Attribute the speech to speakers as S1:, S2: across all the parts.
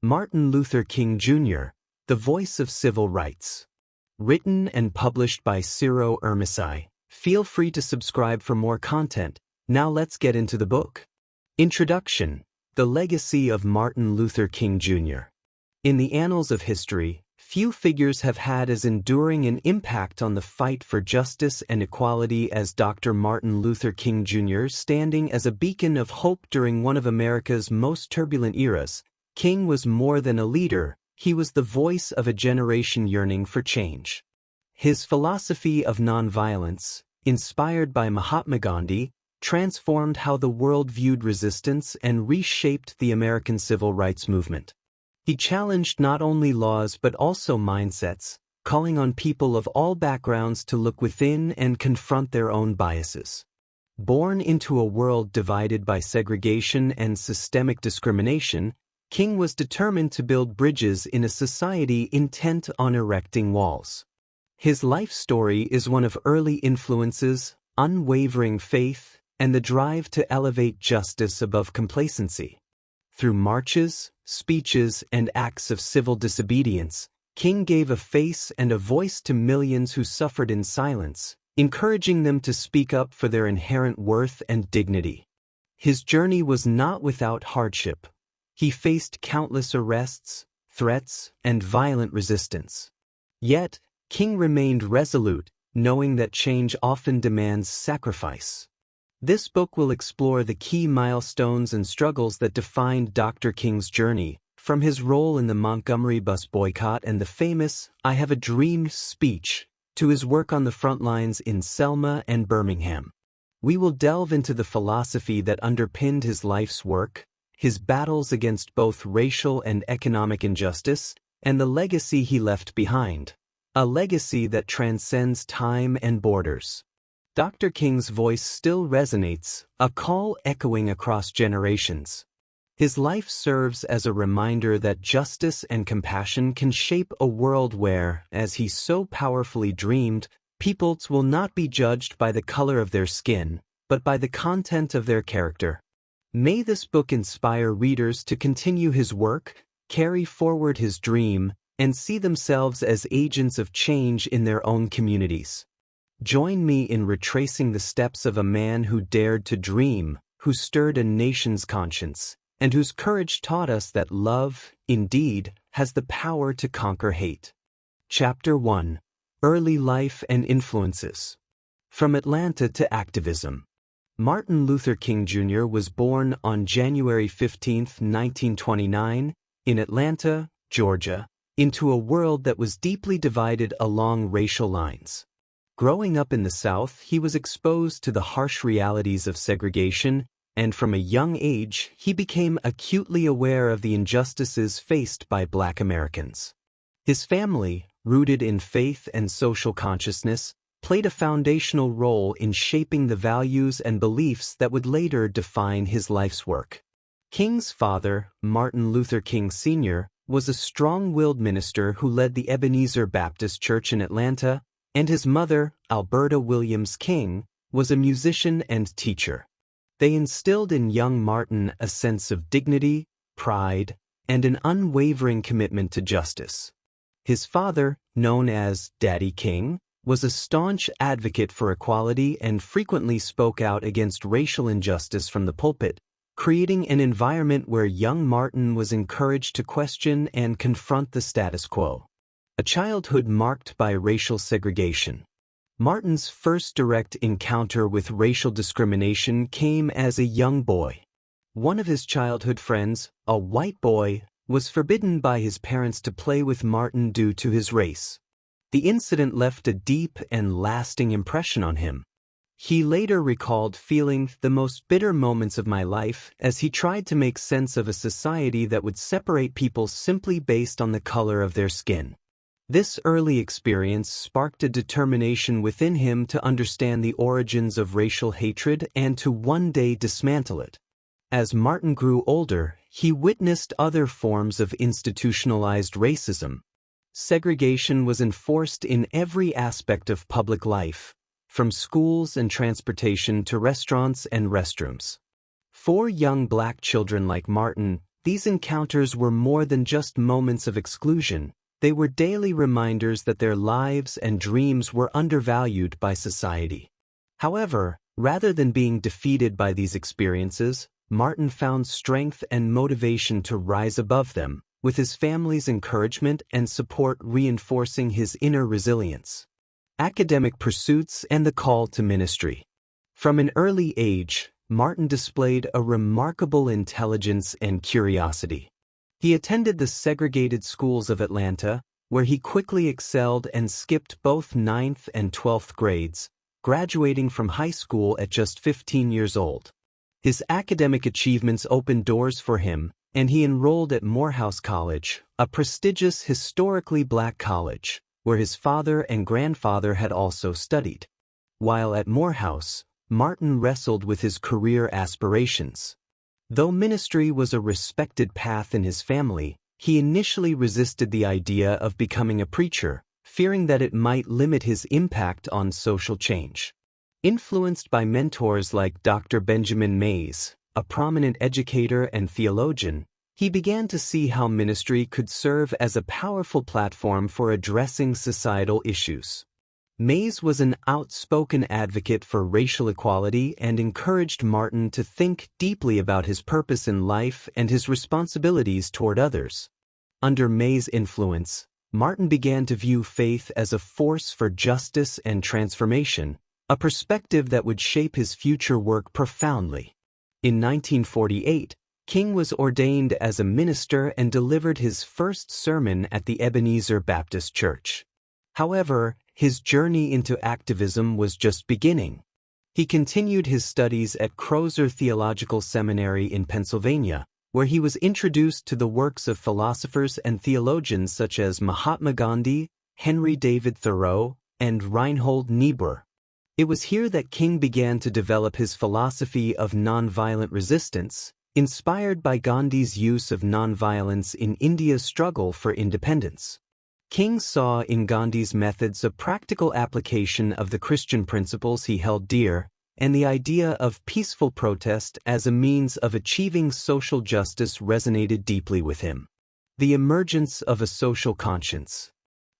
S1: Martin Luther King Jr., The Voice of Civil Rights. Written and published by C.Irmici. Feel free to subscribe for more content. Now let's get into the book. Introduction. The Legacy of Martin Luther King Jr. In the annals of history, few figures have had as enduring an impact on the fight for justice and equality as Dr. Martin Luther King Jr. Standing as a beacon of hope during one of America's most turbulent eras, King was more than a leader, he was the voice of a generation yearning for change. His philosophy of nonviolence, inspired by Mahatma Gandhi, transformed how the world viewed resistance and reshaped the American civil rights movement. He challenged not only laws but also mindsets, calling on people of all backgrounds to look within and confront their own biases. Born into a world divided by segregation and systemic discrimination, King was determined to build bridges in a society intent on erecting walls. His life story is one of early influences, unwavering faith, and the drive to elevate justice above complacency. Through marches, speeches, and acts of civil disobedience, King gave a face and a voice to millions who suffered in silence, encouraging them to speak up for their inherent worth and dignity. His journey was not without hardship. He faced countless arrests, threats, and violent resistance. Yet, King remained resolute, knowing that change often demands sacrifice. This book will explore the key milestones and struggles that defined Dr. King's journey, from his role in the Montgomery Bus Boycott and the famous "I Have a Dream" speech, to his work on the front lines in Selma and Birmingham. We will delve into the philosophy that underpinned his life's work, his battles against both racial and economic injustice, and the legacy he left behind, a legacy that transcends time and borders. Dr. King's voice still resonates, a call echoing across generations. His life serves as a reminder that justice and compassion can shape a world where, as he so powerfully dreamed, peoples will not be judged by the color of their skin, but by the content of their character. May this book inspire readers to continue his work, carry forward his dream, and see themselves as agents of change in their own communities. Join me in retracing the steps of a man who dared to dream, who stirred a nation's conscience, and whose courage taught us that love, indeed, has the power to conquer hate. Chapter 1. Early Life and Influences. From Atlanta to Activism. Martin Luther King Jr. was born on January 15, 1929, in Atlanta, Georgia, into a world that was deeply divided along racial lines. Growing up in the South, he was exposed to the harsh realities of segregation, and from a young age, he became acutely aware of the injustices faced by Black Americans. His family, rooted in faith and social consciousness, played a foundational role in shaping the values and beliefs that would later define his life's work. King's father, Martin Luther King Sr., was a strong-willed minister who led the Ebenezer Baptist Church in Atlanta, and his mother, Alberta Williams King, was a musician and teacher. They instilled in young Martin a sense of dignity, pride, and an unwavering commitment to justice. His father, known as Daddy King, was a staunch advocate for equality and frequently spoke out against racial injustice from the pulpit, creating an environment where young Martin was encouraged to question and confront the status quo. A childhood marked by racial segregation. Martin's first direct encounter with racial discrimination came as a young boy. One of his childhood friends, a white boy, was forbidden by his parents to play with Martin due to his race. The incident left a deep and lasting impression on him. He later recalled feeling the most bitter moments of my life as he tried to make sense of a society that would separate people simply based on the color of their skin. This early experience sparked a determination within him to understand the origins of racial hatred and to one day dismantle it. As Martin grew older, he witnessed other forms of institutionalized racism. Segregation was enforced in every aspect of public life, from schools and transportation to restaurants and restrooms. For young Black children like Martin, These encounters were more than just moments of exclusion. They were daily reminders that their lives and dreams were undervalued by society. However, rather than being defeated by these experiences, Martin found strength and motivation to rise above them, with his family's encouragement and support reinforcing his inner resilience. Academic pursuits and the call to ministry. From an early age, Martin displayed a remarkable intelligence and curiosity. He attended the segregated schools of Atlanta, where he quickly excelled and skipped both 9th and 12th grades, graduating from high school at just 15 years old. His academic achievements opened doors for him, and he enrolled at Morehouse College, a prestigious historically black college, where his father and grandfather had also studied. While at Morehouse, Martin wrestled with his career aspirations. Though ministry was a respected path in his family, he initially resisted the idea of becoming a preacher, fearing that it might limit his impact on social change. Influenced by mentors like Dr. Benjamin Mays, a prominent educator and theologian, he began to see how ministry could serve as a powerful platform for addressing societal issues. Mays was an outspoken advocate for racial equality and encouraged Martin to think deeply about his purpose in life and his responsibilities toward others. Under Mays' influence, Martin began to view faith as a force for justice and transformation, a perspective that would shape his future work profoundly. In 1948, King was ordained as a minister and delivered his first sermon at the Ebenezer Baptist Church. However, his journey into activism was just beginning. He continued his studies at Crozer Theological Seminary in Pennsylvania, where he was introduced to the works of philosophers and theologians such as Mahatma Gandhi, Henry David Thoreau, and Reinhold Niebuhr. It was here that King began to develop his philosophy of nonviolent resistance, inspired by Gandhi's use of nonviolence in India's struggle for independence. King saw in Gandhi's methods a practical application of the Christian principles he held dear, and the idea of peaceful protest as a means of achieving social justice resonated deeply with him. The emergence of a social conscience.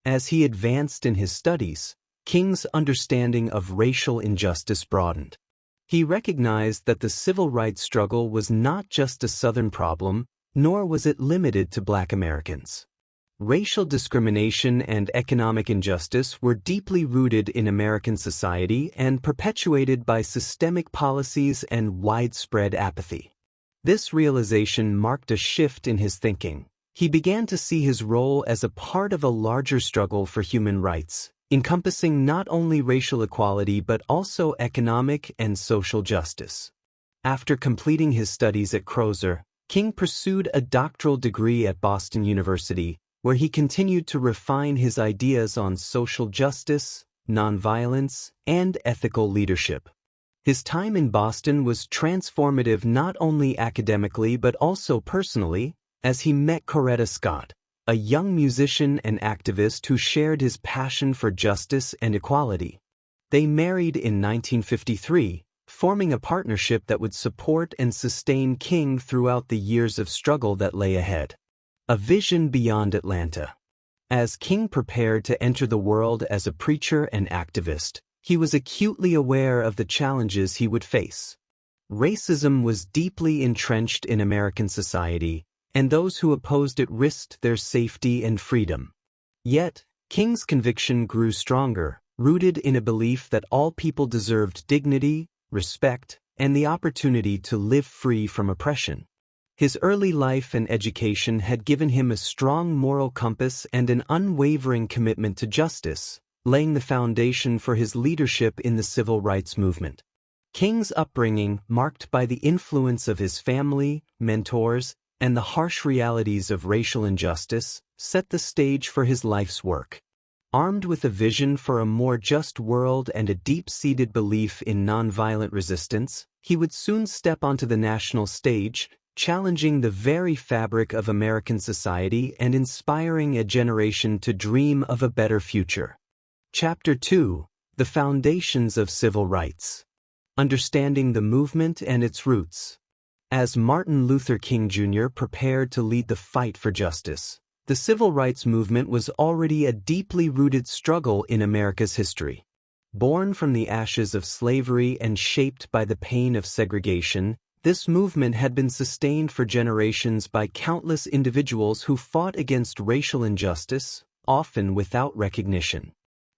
S1: As he advanced in his studies, King's understanding of racial injustice broadened. He recognized that the civil rights struggle was not just a Southern problem, nor was it limited to Black Americans. Racial discrimination and economic injustice were deeply rooted in American society and perpetuated by systemic policies and widespread apathy. This realization marked a shift in his thinking. He began to see his role as a part of a larger struggle for human rights, encompassing not only racial equality but also economic and social justice. After completing his studies at Crozer, King pursued a doctoral degree at Boston University, where he continued to refine his ideas on social justice, nonviolence, and ethical leadership. His time in Boston was transformative not only academically but also personally, as he met Coretta Scott, a young musician and activist who shared his passion for justice and equality. They married in 1953, forming a partnership that would support and sustain King throughout the years of struggle that lay ahead. A vision beyond Atlanta. As King prepared to enter the world as a preacher and activist, he was acutely aware of the challenges he would face. Racism was deeply entrenched in American society, and those who opposed it risked their safety and freedom. Yet, King's conviction grew stronger, rooted in a belief that all people deserved dignity, respect, and the opportunity to live free from oppression. His early life and education had given him a strong moral compass and an unwavering commitment to justice, laying the foundation for his leadership in the civil rights movement. King's upbringing, marked by the influence of his family, mentors, and the harsh realities of racial injustice, set the stage for his life's work. Armed with a vision for a more just world and a deep-seated belief in nonviolent resistance, he would soon step onto the national stage, challenging the very fabric of American society and inspiring a generation to dream of a better future. Chapter 2: The Foundations of Civil Rights. Understanding the movement and its roots. As Martin Luther King Jr. prepared to lead the fight for justice, the civil rights movement was already a deeply rooted struggle in America's history. Born from the ashes of slavery and shaped by the pain of segregation, this movement had been sustained for generations by countless individuals who fought against racial injustice, often without recognition.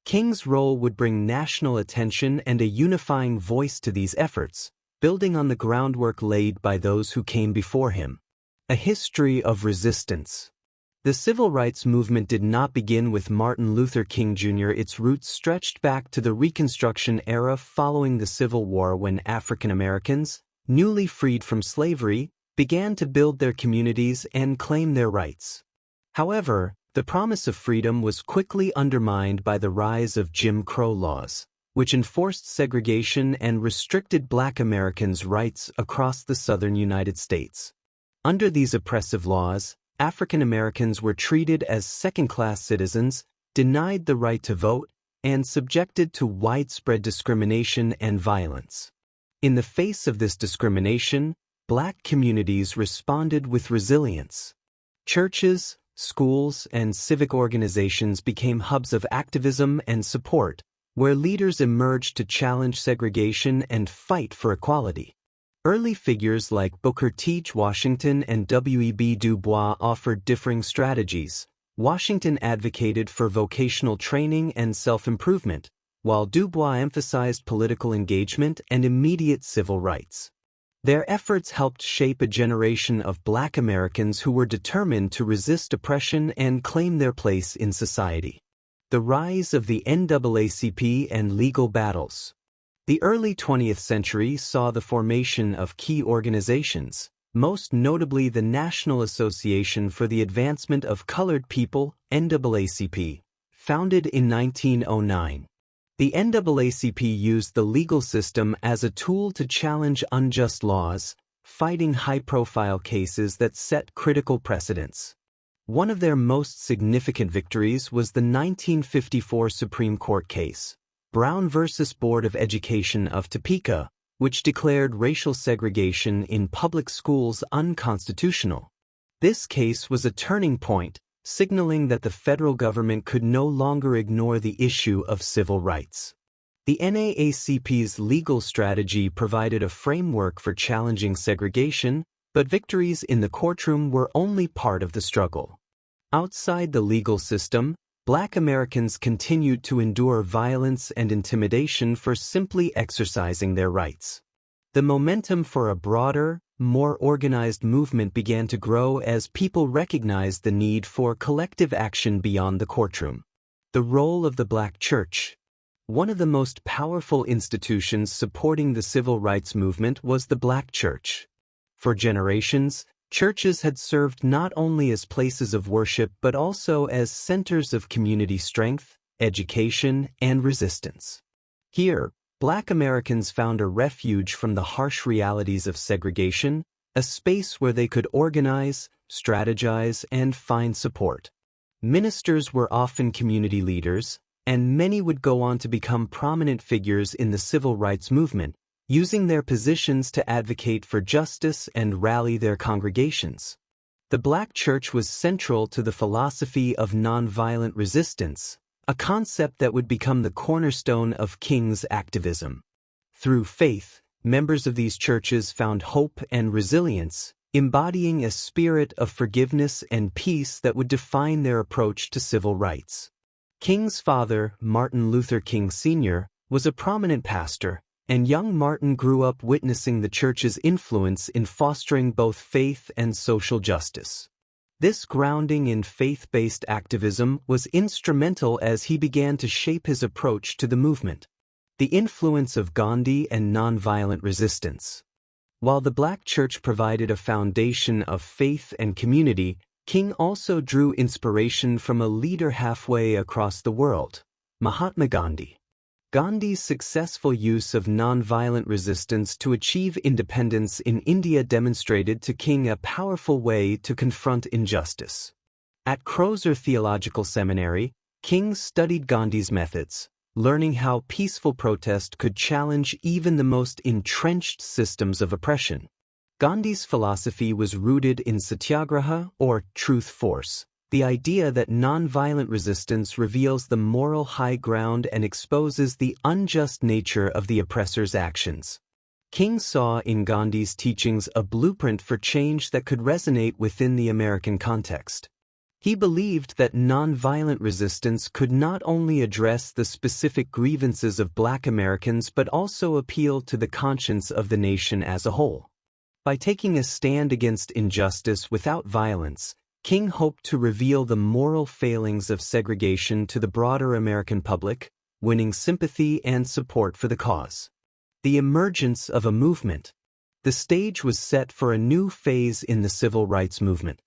S1: King's role would bring national attention and a unifying voice to these efforts, building on the groundwork laid by those who came before him. A history of resistance. The civil rights movement did not begin with Martin Luther King Jr. Its roots stretched back to the Reconstruction era following the Civil War, when African Americans, newly freed from slavery, began to build their communities and claim their rights. However, the promise of freedom was quickly undermined by the rise of Jim Crow laws, which enforced segregation and restricted Black Americans' rights across the southern United States. Under these oppressive laws, African Americans were treated as second-class citizens, denied the right to vote, and subjected to widespread discrimination and violence. In the face of this discrimination, Black communities responded with resilience. Churches, schools, and civic organizations became hubs of activism and support, where leaders emerged to challenge segregation and fight for equality. Early figures like Booker T. Washington and W.E.B. Du Bois offered differing strategies. Washington advocated for vocational training and self-improvement, while Du Bois emphasized political engagement and immediate civil rights. Their efforts helped shape a generation of Black Americans who were determined to resist oppression and claim their place in society. The rise of the NAACP and legal battles. The early 20th century saw the formation of key organizations, most notably the National Association for the Advancement of Colored People, NAACP, founded in 1909. The NAACP used the legal system as a tool to challenge unjust laws, fighting high-profile cases that set critical precedents. One of their most significant victories was the 1954 Supreme Court case, Brown v. Board of Education of Topeka, which declared racial segregation in public schools unconstitutional. This case was a turning point, signaling that the federal government could no longer ignore the issue of civil rights. The NAACP's legal strategy provided a framework for challenging segregation, but victories in the courtroom were only part of the struggle. Outside the legal system, Black Americans continued to endure violence and intimidation for simply exercising their rights. The momentum for a broader, more organized movement began to grow as people recognized the need for collective action beyond the courtroom. The role of the Black Church. One of the most powerful institutions supporting the civil rights movement was the Black Church. For generations, churches had served not only as places of worship but also as centers of community strength, education, and resistance. Here, Black Americans found a refuge from the harsh realities of segregation, a space where they could organize, strategize, and find support. Ministers were often community leaders, and many would go on to become prominent figures in the civil rights movement, using their positions to advocate for justice and rally their congregations. The Black Church was central to the philosophy of nonviolent resistance, a concept that would become the cornerstone of King's activism. Through faith, members of these churches found hope and resilience, embodying a spirit of forgiveness and peace that would define their approach to civil rights. King's father, Martin Luther King Sr., was a prominent pastor, and young Martin grew up witnessing the church's influence in fostering both faith and social justice. This grounding in faith-based activism was instrumental as he began to shape his approach to the movement. The influence of Gandhi and nonviolent resistance. While the Black Church provided a foundation of faith and community, King also drew inspiration from a leader halfway across the world, Mahatma Gandhi. Gandhi's successful use of nonviolent resistance to achieve independence in India demonstrated to King a powerful way to confront injustice. At Crozer Theological Seminary, King studied Gandhi's methods, learning how peaceful protest could challenge even the most entrenched systems of oppression. Gandhi's philosophy was rooted in satyagraha, or truth force, the idea that nonviolent resistance reveals the moral high ground and exposes the unjust nature of the oppressor's actions. King saw in Gandhi's teachings a blueprint for change that could resonate within the American context. He believed that nonviolent resistance could not only address the specific grievances of Black Americans but also appeal to the conscience of the nation as a whole. By taking a stand against injustice without violence, King hoped to reveal the moral failings of segregation to the broader American public, winning sympathy and support for the cause. The emergence of a movement. The stage was set for a new phase in the civil rights movement.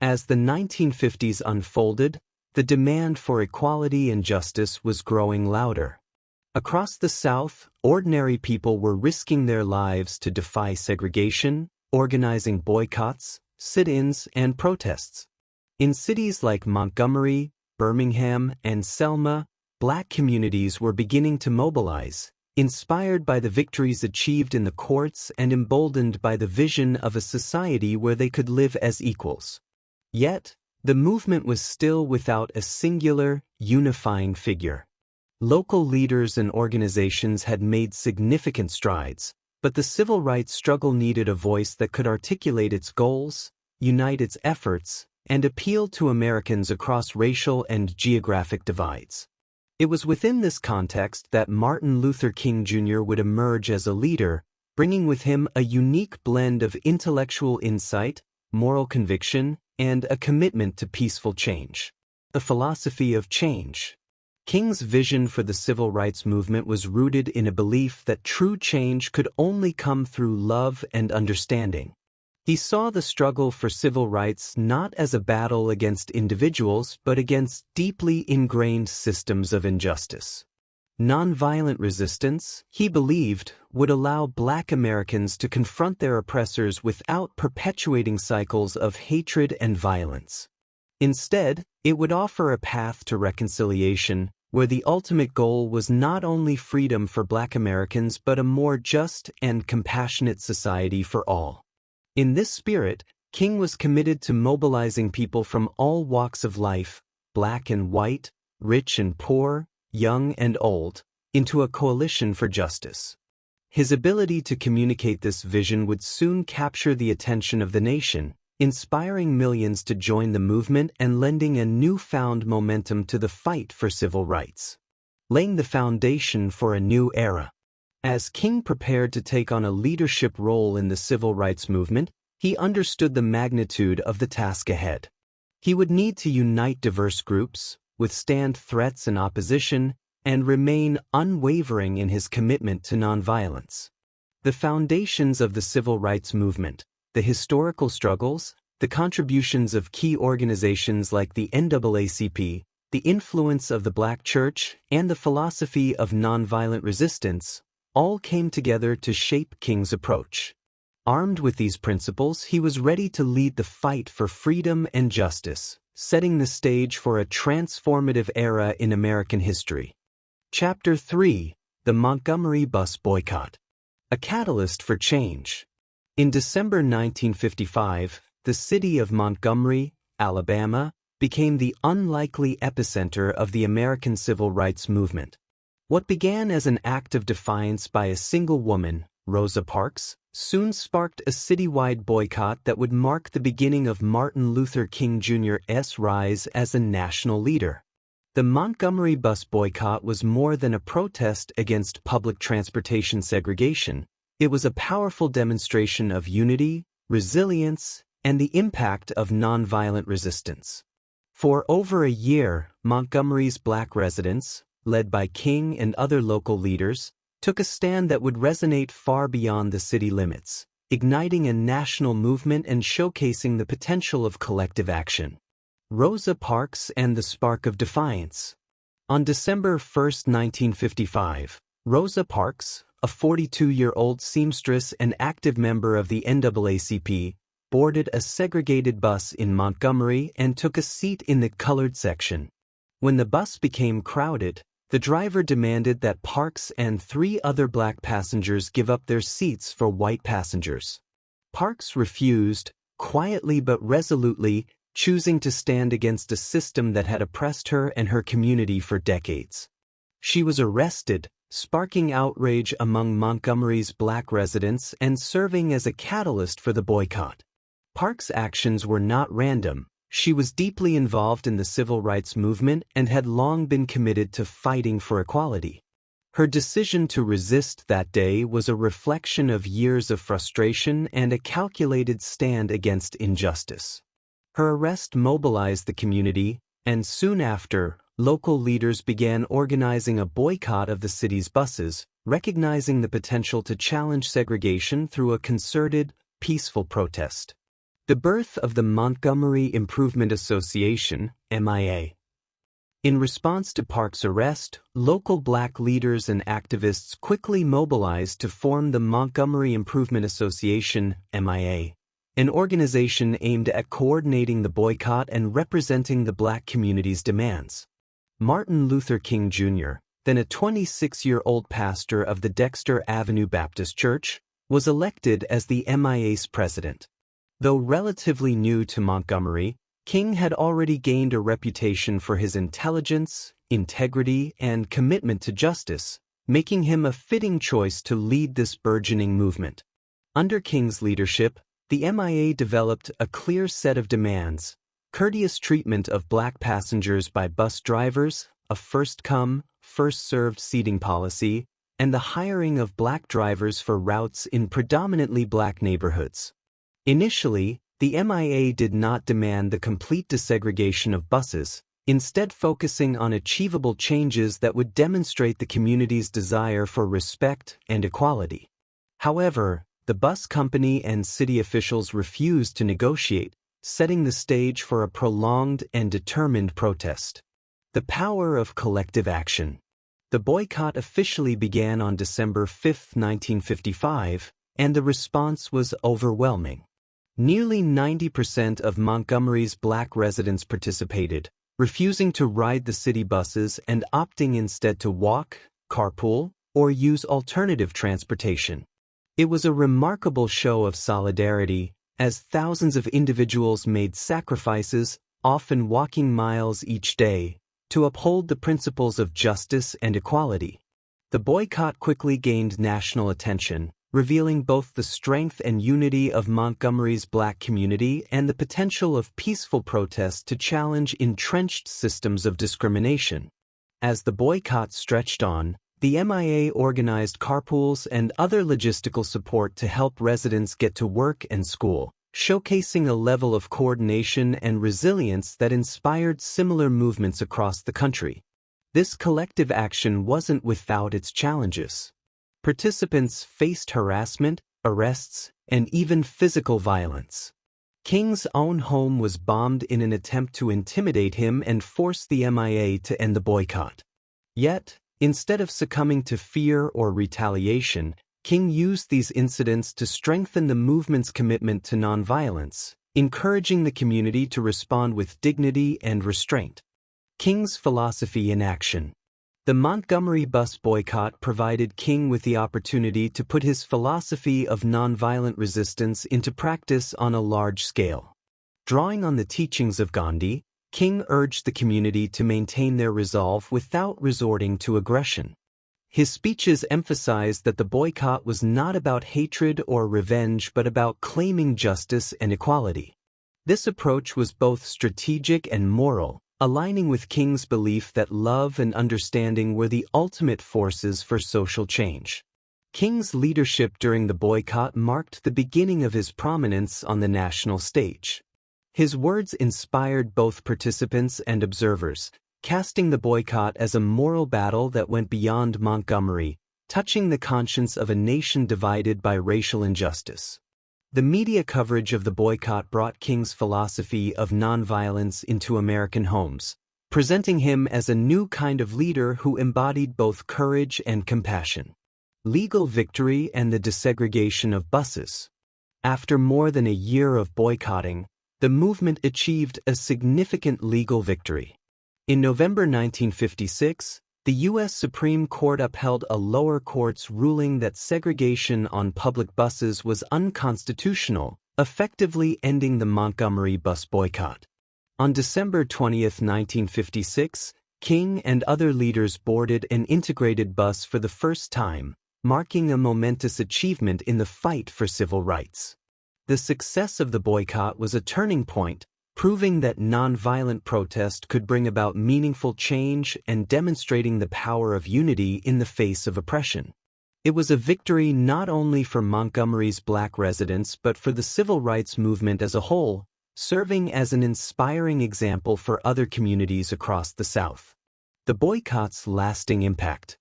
S1: As the 1950s unfolded, the demand for equality and justice was growing louder. Across the South, ordinary people were risking their lives to defy segregation, organizing boycotts, sit-ins, and protests. In cities like Montgomery, Birmingham, and Selma, Black communities were beginning to mobilize, inspired by the victories achieved in the courts and emboldened by the vision of a society where they could live as equals. Yet, the movement was still without a singular, unifying figure. Local leaders and organizations had made significant strides, but the civil rights struggle needed a voice that could articulate its goals, unite its efforts, and appeal to Americans across racial and geographic divides. It was within this context that Martin Luther King Jr. would emerge as a leader, bringing with him a unique blend of intellectual insight, moral conviction, and a commitment to peaceful change. The philosophy of change. King's vision for the civil rights movement was rooted in a belief that true change could only come through love and understanding. He saw the struggle for civil rights not as a battle against individuals but against deeply ingrained systems of injustice. Nonviolent resistance, he believed, would allow Black Americans to confront their oppressors without perpetuating cycles of hatred and violence. Instead, it would offer a path to reconciliation, where the ultimate goal was not only freedom for Black Americans but a more just and compassionate society for all. In this spirit, King was committed to mobilizing people from all walks of life, Black and white, rich and poor, young and old, into a coalition for justice. His ability to communicate this vision would soon capture the attention of the nation, inspiring millions to join the movement and lending a newfound momentum to the fight for civil rights. Laying the foundation for a new era. As King prepared to take on a leadership role in the civil rights movement, he understood the magnitude of the task ahead. He would need to unite diverse groups, withstand threats and opposition, and remain unwavering in his commitment to nonviolence. The foundations of the civil rights movement, the historical struggles, the contributions of key organizations like the NAACP, the influence of the Black Church, and the philosophy of nonviolent resistance, all came together to shape King's approach. Armed with these principles, he was ready to lead the fight for freedom and justice, setting the stage for a transformative era in American history. Chapter 3: The Montgomery Bus Boycott. A catalyst for change. In December 1955, the city of Montgomery, Alabama, became the unlikely epicenter of the American civil rights movement. What began as an act of defiance by a single woman, Rosa Parks, soon sparked a citywide boycott that would mark the beginning of Martin Luther King Jr.'s rise as a national leader. The Montgomery Bus Boycott was more than a protest against public transportation segregation. It was a powerful demonstration of unity, resilience, and the impact of nonviolent resistance. For over a year, Montgomery's Black residents, led by King and other local leaders, took a stand that would resonate far beyond the city limits, igniting a national movement and showcasing the potential of collective action. Rosa Parks and the Spark of Defiance. On December 1, 1955, Rosa Parks, a 42-year-old seamstress and active member of the NAACP, boarded a segregated bus in Montgomery and took a seat in the colored section. When the bus became crowded, the driver demanded that Parks and 3 other Black passengers give up their seats for white passengers. Parks refused, quietly but resolutely, choosing to stand against a system that had oppressed her and her community for decades. She was arrested, sparking outrage among Montgomery's black residents and serving as a catalyst for the boycott. Parks' actions were not random. She was deeply involved in the civil rights movement and had long been committed to fighting for equality. Her decision to resist that day was a reflection of years of frustration and a calculated stand against injustice. Her arrest mobilized the community, and soon after, local leaders began organizing a boycott of the city's buses, recognizing the potential to challenge segregation through a concerted, peaceful protest. The birth of the Montgomery Improvement Association, MIA. In response to Parks' arrest, local black leaders and activists quickly mobilized to form the Montgomery Improvement Association, MIA, an organization aimed at coordinating the boycott and representing the black community's demands. Martin Luther King Jr., then a 26-year-old pastor of the Dexter Avenue Baptist Church, was elected as the MIA's president. Though relatively new to Montgomery, King had already gained a reputation for his intelligence, integrity, and commitment to justice, making him a fitting choice to lead this burgeoning movement. Under King's leadership, the MIA developed a clear set of demands: courteous treatment of black passengers by bus drivers, a first-come, first-served seating policy, and the hiring of black drivers for routes in predominantly black neighborhoods. Initially, the MIA did not demand the complete desegregation of buses, instead focusing on achievable changes that would demonstrate the community's desire for respect and equality. However, the bus company and city officials refused to negotiate, setting the stage for a prolonged and determined protest. The power of collective action. The boycott officially began on December 5, 1955, and the response was overwhelming. Nearly 90% of Montgomery's black residents participated, refusing to ride the city buses and opting instead to walk, carpool, or use alternative transportation. It was a remarkable show of solidarity, as thousands of individuals made sacrifices, often walking miles each day, to uphold the principles of justice and equality. The boycott quickly gained national attention, revealing both the strength and unity of Montgomery's black community and the potential of peaceful protest to challenge entrenched systems of discrimination. As the boycott stretched on, the MIA organized carpools and other logistical support to help residents get to work and school, showcasing a level of coordination and resilience that inspired similar movements across the country. This collective action wasn't without its challenges. Participants faced harassment, arrests, and even physical violence. King's own home was bombed in an attempt to intimidate him and force the MIA to end the boycott. Yet, instead of succumbing to fear or retaliation, King used these incidents to strengthen the movement's commitment to nonviolence, encouraging the community to respond with dignity and restraint. King's philosophy in action. The Montgomery Bus Boycott provided King with the opportunity to put his philosophy of nonviolent resistance into practice on a large scale. Drawing on the teachings of Gandhi, King urged the community to maintain their resolve without resorting to aggression. His speeches emphasized that the boycott was not about hatred or revenge but about claiming justice and equality. This approach was both strategic and moral, aligning with King's belief that love and understanding were the ultimate forces for social change. King's leadership during the boycott marked the beginning of his prominence on the national stage. His words inspired both participants and observers, casting the boycott as a moral battle that went beyond Montgomery, touching the conscience of a nation divided by racial injustice. The media coverage of the boycott brought King's philosophy of nonviolence into American homes, presenting him as a new kind of leader who embodied both courage and compassion. Legal victory and the desegregation of buses. After more than a year of boycotting, the movement achieved a significant legal victory. In November 1956, the U.S. Supreme Court upheld a lower court's ruling that segregation on public buses was unconstitutional, effectively ending the Montgomery Bus Boycott. On December 20, 1956, King and other leaders boarded an integrated bus for the first time, marking a momentous achievement in the fight for civil rights. The success of the boycott was a turning point, proving that nonviolent protest could bring about meaningful change and demonstrating the power of unity in the face of oppression. It was a victory not only for Montgomery's black residents but for the civil rights movement as a whole, serving as an inspiring example for other communities across the South. The boycott's lasting impact.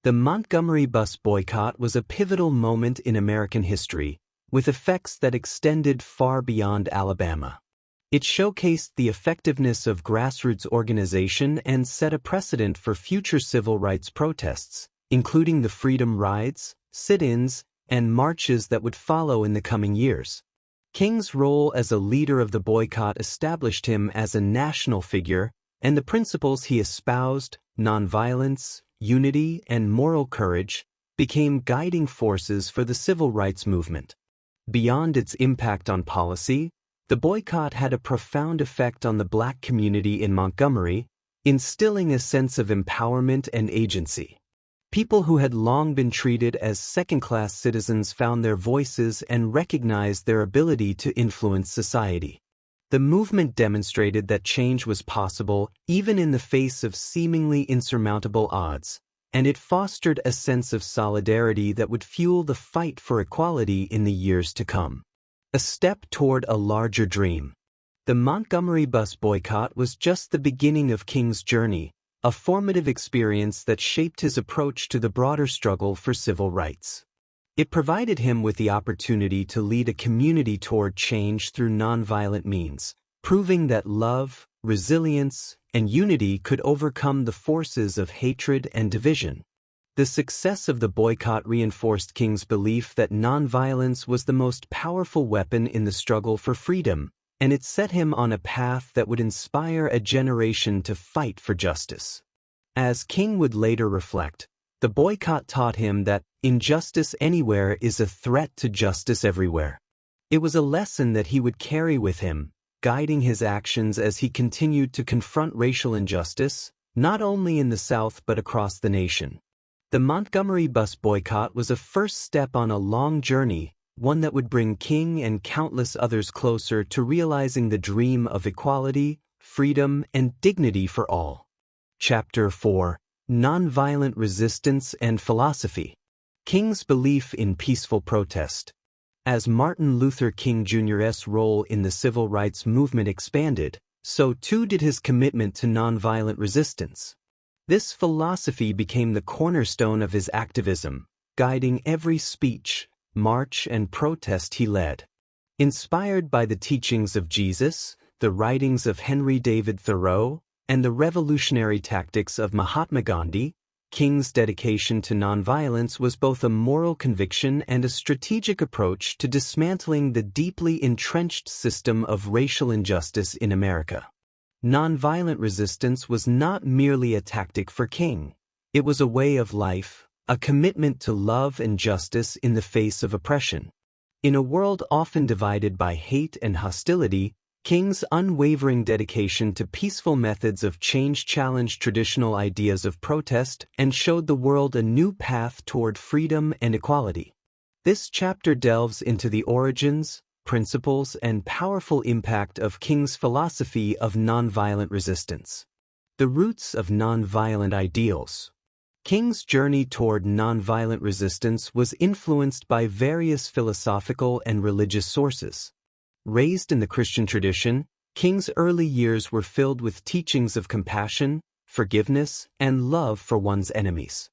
S1: The Montgomery Bus Boycott was a pivotal moment in American history, with effects that extended far beyond Alabama. It showcased the effectiveness of grassroots organization and set a precedent for future civil rights protests, including the freedom rides, sit-ins, and marches that would follow in the coming years. King's role as a leader of the boycott established him as a national figure, and the principles he espoused, nonviolence, unity, and moral courage, became guiding forces for the civil rights movement. Beyond its impact on policy, the boycott had a profound effect on the black community in Montgomery, instilling a sense of empowerment and agency. People who had long been treated as second-class citizens found their voices and recognized their ability to influence society. The movement demonstrated that change was possible even in the face of seemingly insurmountable odds, and it fostered a sense of solidarity that would fuel the fight for equality in the years to come. A step toward a larger dream. The Montgomery Bus Boycott was just the beginning of King's journey, a formative experience that shaped his approach to the broader struggle for civil rights. It provided him with the opportunity to lead a community toward change through nonviolent means, proving that love, resilience, and unity could overcome the forces of hatred and division. The success of the boycott reinforced King's belief that nonviolence was the most powerful weapon in the struggle for freedom, and it set him on a path that would inspire a generation to fight for justice. As King would later reflect, the boycott taught him that injustice anywhere is a threat to justice everywhere. It was a lesson that he would carry with him, guiding his actions as he continued to confront racial injustice, not only in the South but across the nation. The Montgomery Bus Boycott was a first step on a long journey, one that would bring King and countless others closer to realizing the dream of equality, freedom, and dignity for all. Chapter 4: Nonviolent Resistance and Philosophy. King's belief in peaceful protest. As Martin Luther King Jr.'s role in the civil rights movement expanded, so too did his commitment to nonviolent resistance. This philosophy became the cornerstone of his activism, guiding every speech, march, and protest he led. Inspired by the teachings of Jesus, the writings of Henry David Thoreau, and the revolutionary tactics of Mahatma Gandhi, King's dedication to nonviolence was both a moral conviction and a strategic approach to dismantling the deeply entrenched system of racial injustice in America. Nonviolent resistance was not merely a tactic for King. It was a way of life, a commitment to love and justice in the face of oppression. In a world often divided by hate and hostility, King's unwavering dedication to peaceful methods of change challenged traditional ideas of protest and showed the world a new path toward freedom and equality. This chapter delves into the origins, principles, and powerful impact of King's philosophy of nonviolent resistance. The roots of nonviolent ideals. King's journey toward nonviolent resistance was influenced by various philosophical and religious sources. Raised in the Christian tradition, King's early years were filled with teachings of compassion, forgiveness, and love for one's enemies.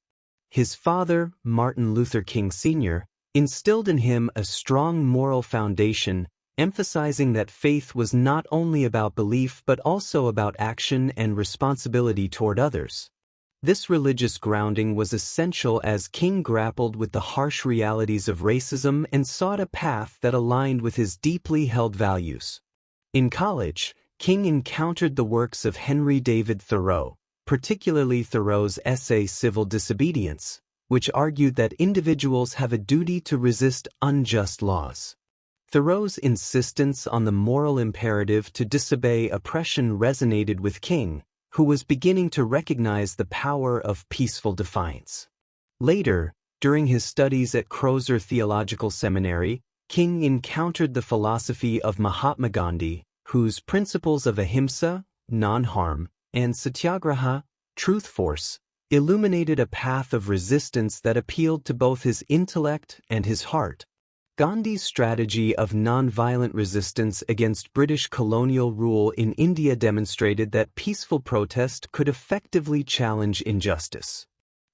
S1: His father, Martin Luther King Sr., instilled in him a strong moral foundation, emphasizing that faith was not only about belief but also about action and responsibility toward others. This religious grounding was essential as King grappled with the harsh realities of racism and sought a path that aligned with his deeply held values. In college, King encountered the works of Henry David Thoreau, particularly Thoreau's essay Civil Disobedience, which argued that individuals have a duty to resist unjust laws. Thoreau's insistence on the moral imperative to disobey oppression resonated with King, who was beginning to recognize the power of peaceful defiance. Later, during his studies at Crozer Theological Seminary, King encountered the philosophy of Mahatma Gandhi, whose principles of ahimsa, non-harm, and satyagraha, truth force, illuminated a path of resistance that appealed to both his intellect and his heart. Gandhi's strategy of nonviolent resistance against British colonial rule in India demonstrated that peaceful protest could effectively challenge injustice.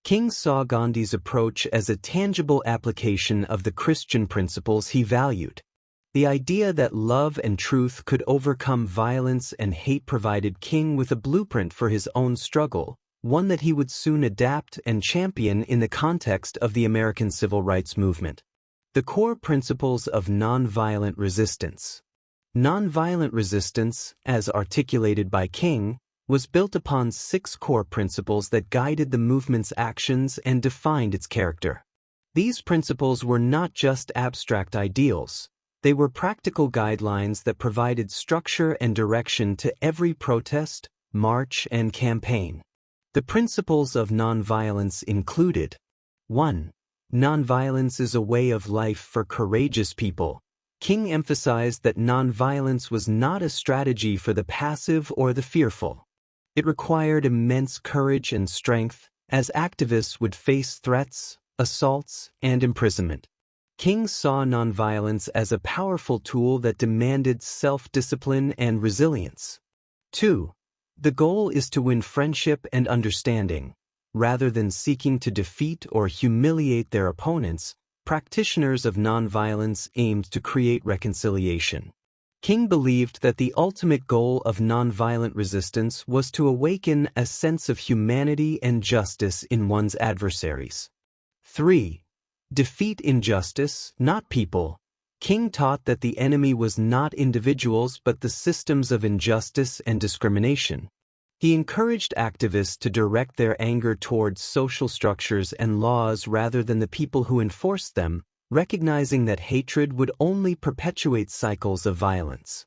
S1: King saw Gandhi's approach as a tangible application of the Christian principles he valued. The idea that love and truth could overcome violence and hate provided King with a blueprint for his own struggle, one that he would soon adapt and champion in the context of the American Civil Rights Movement. The core principles of nonviolent resistance. Nonviolent resistance, as articulated by King, was built upon 6 core principles that guided the movement's actions and defined its character. These principles were not just abstract ideals. They were practical guidelines that provided structure and direction to every protest, march, and campaign. The principles of nonviolence included: 1. Nonviolence is a way of life for courageous people. King emphasized that nonviolence was not a strategy for the passive or the fearful. It required immense courage and strength, as activists would face threats, assaults, and imprisonment. King saw nonviolence as a powerful tool that demanded self-discipline and resilience. 2. The goal is to win friendship and understanding. Rather than seeking to defeat or humiliate their opponents, practitioners of nonviolence aimed to create reconciliation. King believed that the ultimate goal of nonviolent resistance was to awaken a sense of humanity and justice in one's adversaries. 3. Defeat injustice, not people. King taught that the enemy was not individuals but the systems of injustice and discrimination. He encouraged activists to direct their anger towards social structures and laws rather than the people who enforced them, recognizing that hatred would only perpetuate cycles of violence.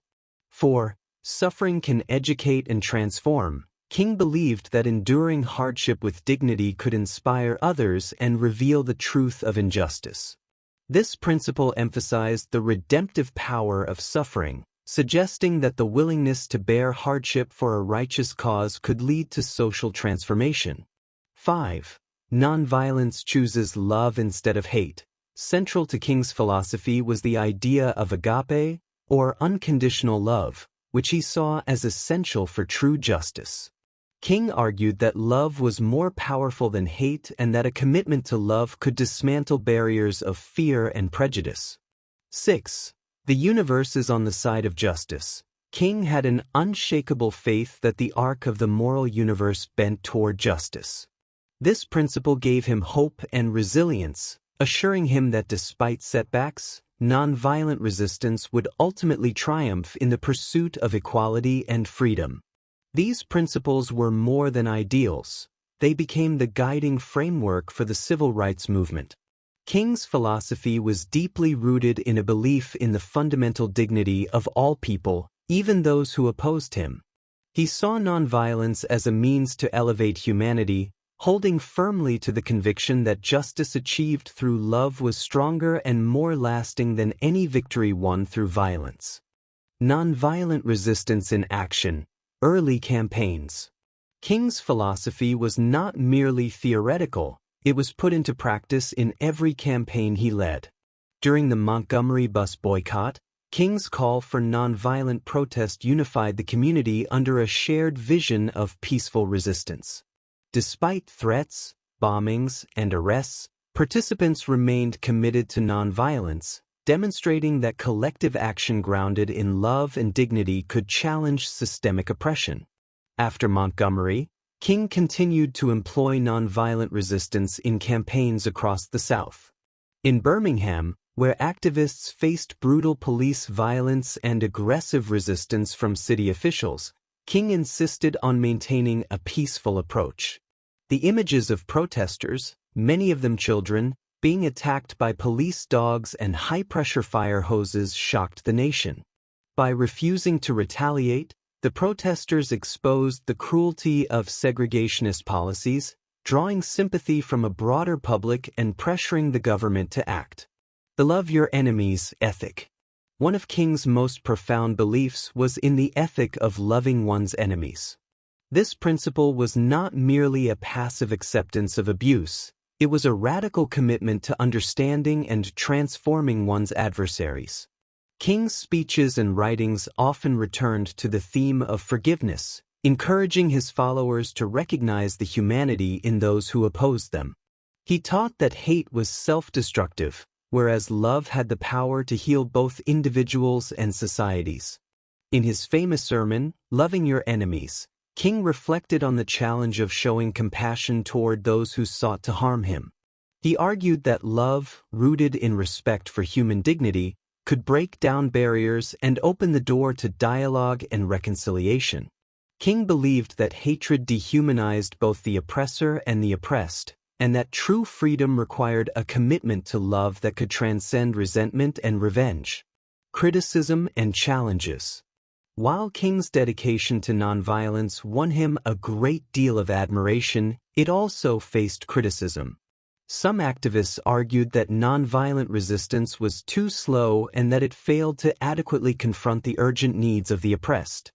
S1: 4. Suffering can educate and transform. King believed that enduring hardship with dignity could inspire others and reveal the truth of injustice. This principle emphasized the redemptive power of suffering, suggesting that the willingness to bear hardship for a righteous cause could lead to social transformation. 5. Nonviolence chooses love instead of hate. Central to King's philosophy was the idea of agape, or unconditional love, which he saw as essential for true justice. King argued that love was more powerful than hate and that a commitment to love could dismantle barriers of fear and prejudice. 6. The universe is on the side of justice. King had an unshakable faith that the arc of the moral universe bent toward justice. This principle gave him hope and resilience, assuring him that despite setbacks, nonviolent resistance would ultimately triumph in the pursuit of equality and freedom. These principles were more than ideals. They became the guiding framework for the civil rights movement. King's philosophy was deeply rooted in a belief in the fundamental dignity of all people, even those who opposed him. He saw nonviolence as a means to elevate humanity, holding firmly to the conviction that justice achieved through love was stronger and more lasting than any victory won through violence. Nonviolent resistance in action. Early campaigns. King's philosophy was not merely theoretical, it was put into practice in every campaign he led. During the Montgomery Bus Boycott, King's call for nonviolent protest unified the community under a shared vision of peaceful resistance. Despite threats, bombings, and arrests, participants remained committed to nonviolence, demonstrating that collective action grounded in love and dignity could challenge systemic oppression. After Montgomery, King continued to employ nonviolent resistance in campaigns across the South. In Birmingham, where activists faced brutal police violence and aggressive resistance from city officials, King insisted on maintaining a peaceful approach. The images of protesters, many of them children, being attacked by police dogs and high-pressure fire hoses shocked the nation. By refusing to retaliate, the protesters exposed the cruelty of segregationist policies, drawing sympathy from a broader public and pressuring the government to act. The love your enemies ethic. One of King's most profound beliefs was in the ethic of loving one's enemies. This principle was not merely a passive acceptance of abuse, it was a radical commitment to understanding and transforming one's adversaries. King's speeches and writings often returned to the theme of forgiveness, encouraging his followers to recognize the humanity in those who opposed them. He taught that hate was self-destructive, whereas love had the power to heal both individuals and societies. In his famous sermon, Loving Your Enemies, King reflected on the challenge of showing compassion toward those who sought to harm him. He argued that love, rooted in respect for human dignity, could break down barriers and open the door to dialogue and reconciliation. King believed that hatred dehumanized both the oppressor and the oppressed, and that true freedom required a commitment to love that could transcend resentment and revenge. Criticism and challenges. While King's dedication to nonviolence won him a great deal of admiration, it also faced criticism. Some activists argued that nonviolent resistance was too slow and that it failed to adequately confront the urgent needs of the oppressed.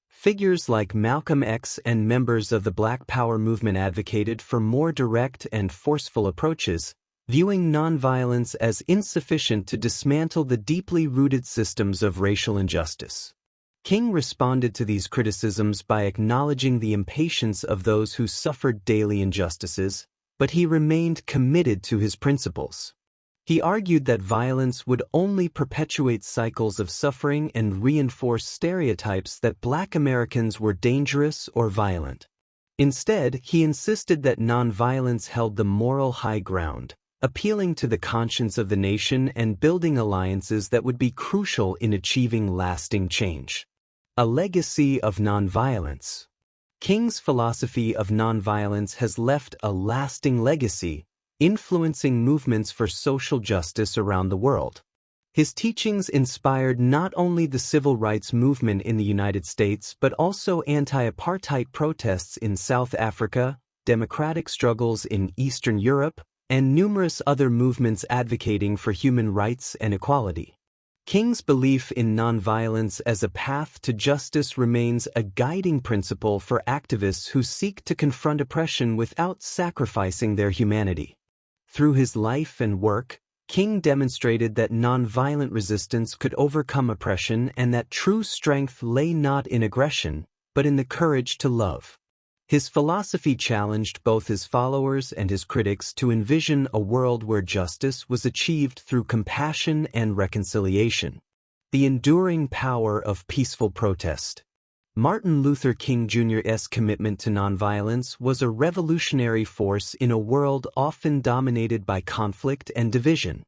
S1: Figures like Malcolm X and members of the Black Power movement advocated for more direct and forceful approaches, viewing nonviolence as insufficient to dismantle the deeply rooted systems of racial injustice. King responded to these criticisms by acknowledging the impatience of those who suffered daily injustices, but he remained committed to his principles. He argued that violence would only perpetuate cycles of suffering and reinforce stereotypes that Black Americans were dangerous or violent. Instead, he insisted that nonviolence held the moral high ground, appealing to the conscience of the nation and building alliances that would be crucial in achieving lasting change. A legacy of nonviolence. King's philosophy of nonviolence has left a lasting legacy, influencing movements for social justice around the world. His teachings inspired not only the civil rights movement in the United States but also anti-apartheid protests in South Africa, democratic struggles in Eastern Europe, and numerous other movements advocating for human rights and equality. King's belief in nonviolence as a path to justice remains a guiding principle for activists who seek to confront oppression without sacrificing their humanity. Through his life and work, King demonstrated that nonviolent resistance could overcome oppression and that true strength lay not in aggression, but in the courage to love. His philosophy challenged both his followers and his critics to envision a world where justice was achieved through compassion and reconciliation. The enduring power of peaceful protest. Martin Luther King Jr.'s commitment to nonviolence was a revolutionary force in a world often dominated by conflict and division.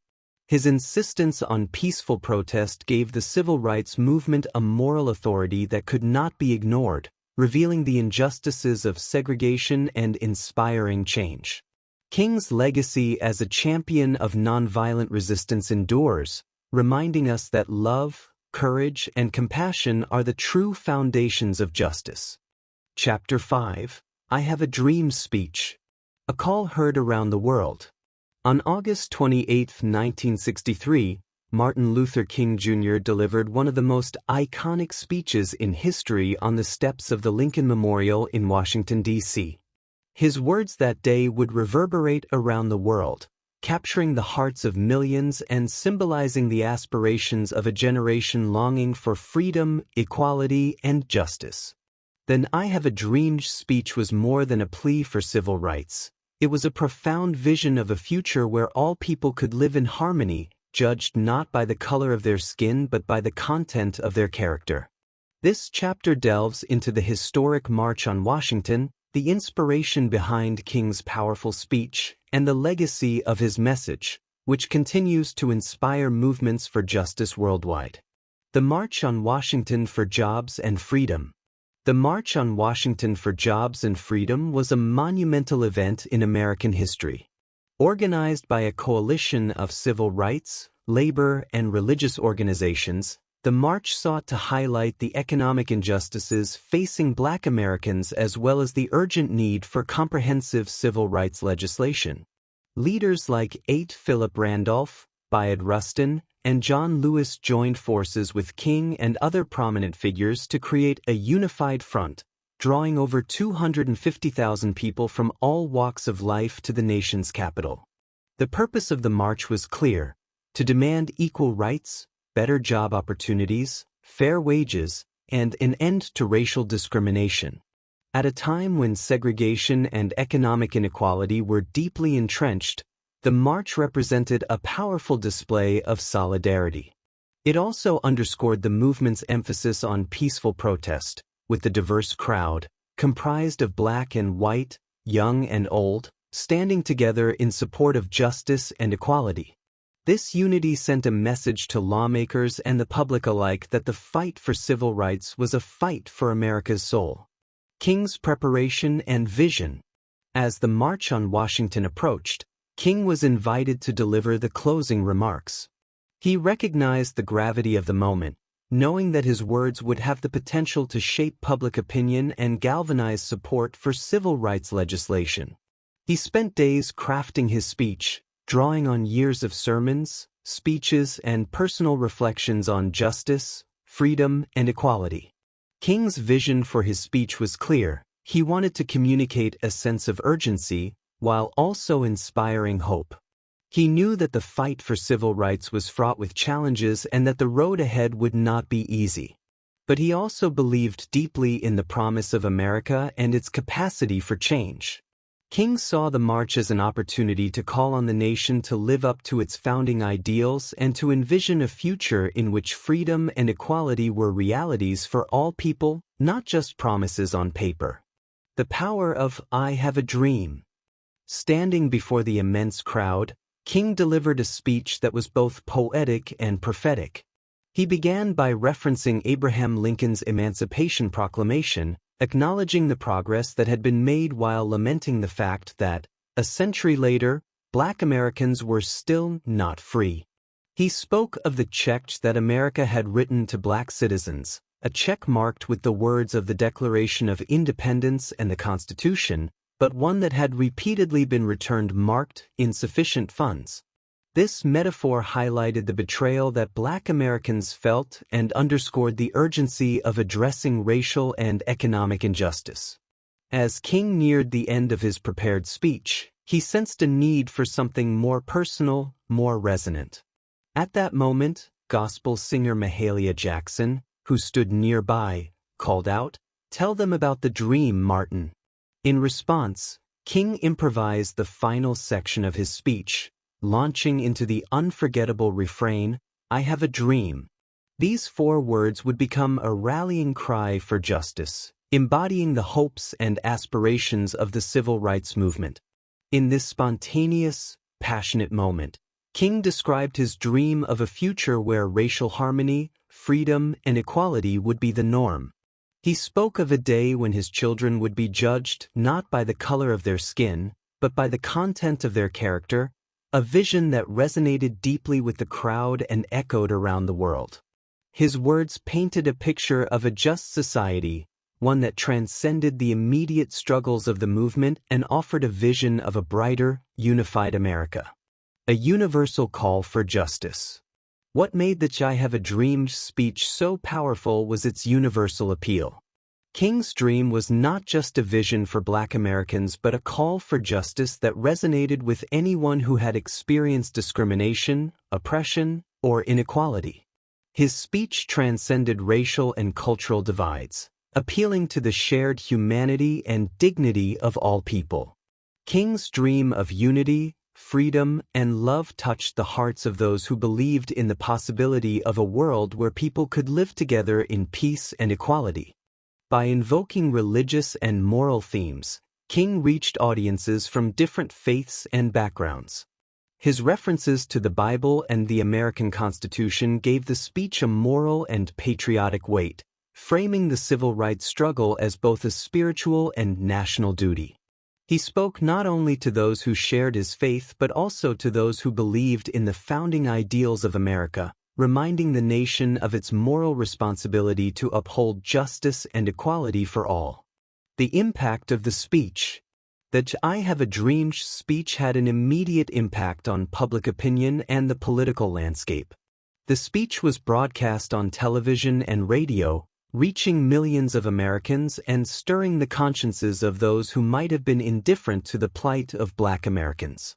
S1: His insistence on peaceful protest gave the civil rights movement a moral authority that could not be ignored, revealing the injustices of segregation and inspiring change. King's legacy as a champion of nonviolent resistance endures, reminding us that love, courage, and compassion are the true foundations of justice. Chapter 5: I Have a Dream Speech. A call heard around the world. On August 28, 1963, Martin Luther King Jr. delivered one of the most iconic speeches in history on the steps of the Lincoln Memorial in Washington, D.C. His words that day would reverberate around the world, capturing the hearts of millions and symbolizing the aspirations of a generation longing for freedom, equality, and justice. The I Have a Dream speech was more than a plea for civil rights. It was a profound vision of a future where all people could live in harmony, judged not by the color of their skin but by the content of their character. This chapter delves into the historic March on Washington, the inspiration behind King's powerful speech, and the legacy of his message, which continues to inspire movements for justice worldwide. The March on Washington for Jobs and Freedom. The March on Washington for Jobs and Freedom was a monumental event in American history. Organized by a coalition of civil rights, labor, and religious organizations, the march sought to highlight the economic injustices facing Black Americans as well as the urgent need for comprehensive civil rights legislation. Leaders like Philip Randolph, Bayard Rustin, and John Lewis joined forces with King and other prominent figures to create a unified front, drawing over 250,000 people from all walks of life to the nation's capital. The purpose of the march was clear: to demand equal rights, better job opportunities, fair wages, and an end to racial discrimination. At a time when segregation and economic inequality were deeply entrenched, the march represented a powerful display of solidarity. It also underscored the movement's emphasis on peaceful protest, with the diverse crowd, comprised of Black and white, young and old, standing together in support of justice and equality. This unity sent a message to lawmakers and the public alike that the fight for civil rights was a fight for America's soul. King's preparation and vision. As the March on Washington approached, King was invited to deliver the closing remarks. He recognized the gravity of the moment, knowing that his words would have the potential to shape public opinion and galvanize support for civil rights legislation. He spent days crafting his speech, drawing on years of sermons, speeches, and personal reflections on justice, freedom, and equality. King's vision for his speech was clear. He wanted to communicate a sense of urgency, while also inspiring hope. He knew that the fight for civil rights was fraught with challenges and that the road ahead would not be easy. But he also believed deeply in the promise of America and its capacity for change. King saw the march as an opportunity to call on the nation to live up to its founding ideals and to envision a future in which freedom and equality were realities for all people, not just promises on paper. The power of "I have a dream." Standing before the immense crowd, King delivered a speech that was both poetic and prophetic. He began by referencing Abraham Lincoln's Emancipation Proclamation, acknowledging the progress that had been made while lamenting the fact that, a century later, Black Americans were still not free. He spoke of the check that America had written to Black citizens, a check marked with the words of the Declaration of Independence and the Constitution, but one that had repeatedly been returned marked insufficient funds. This metaphor highlighted the betrayal that Black Americans felt and underscored the urgency of addressing racial and economic injustice. As King neared the end of his prepared speech, he sensed a need for something more personal, more resonant. At that moment, gospel singer Mahalia Jackson, who stood nearby, called out, "Tell them about the dream, Martin." In response, King improvised the final section of his speech, launching into the unforgettable refrain, "I have a dream." These 4 words would become a rallying cry for justice, embodying the hopes and aspirations of the civil rights movement. In this spontaneous, passionate moment, King described his dream of a future where racial harmony, freedom, and equality would be the norm. He spoke of a day when his children would be judged not by the color of their skin, but by the content of their character, a vision that resonated deeply with the crowd and echoed around the world. His words painted a picture of a just society, one that transcended the immediate struggles of the movement and offered a vision of a brighter, unified America. A universal call for justice. What made the "I Have a Dream" speech so powerful was its universal appeal. King's dream was not just a vision for Black Americans but a call for justice that resonated with anyone who had experienced discrimination, oppression, or inequality. His speech transcended racial and cultural divides, appealing to the shared humanity and dignity of all people. King's dream of unity, freedom, and love touched the hearts of those who believed in the possibility of a world where people could live together in peace and equality. By invoking religious and moral themes, King reached audiences from different faiths and backgrounds. His references to the Bible and the American Constitution gave the speech a moral and patriotic weight, framing the civil rights struggle as both a spiritual and national duty. He spoke not only to those who shared his faith but also to those who believed in the founding ideals of America, reminding the nation of its moral responsibility to uphold justice and equality for all. The impact of the speech. The "I Have a Dream" speech had an immediate impact on public opinion and the political landscape. The speech was broadcast on television and radio, reaching millions of Americans and stirring the consciences of those who might have been indifferent to the plight of Black Americans.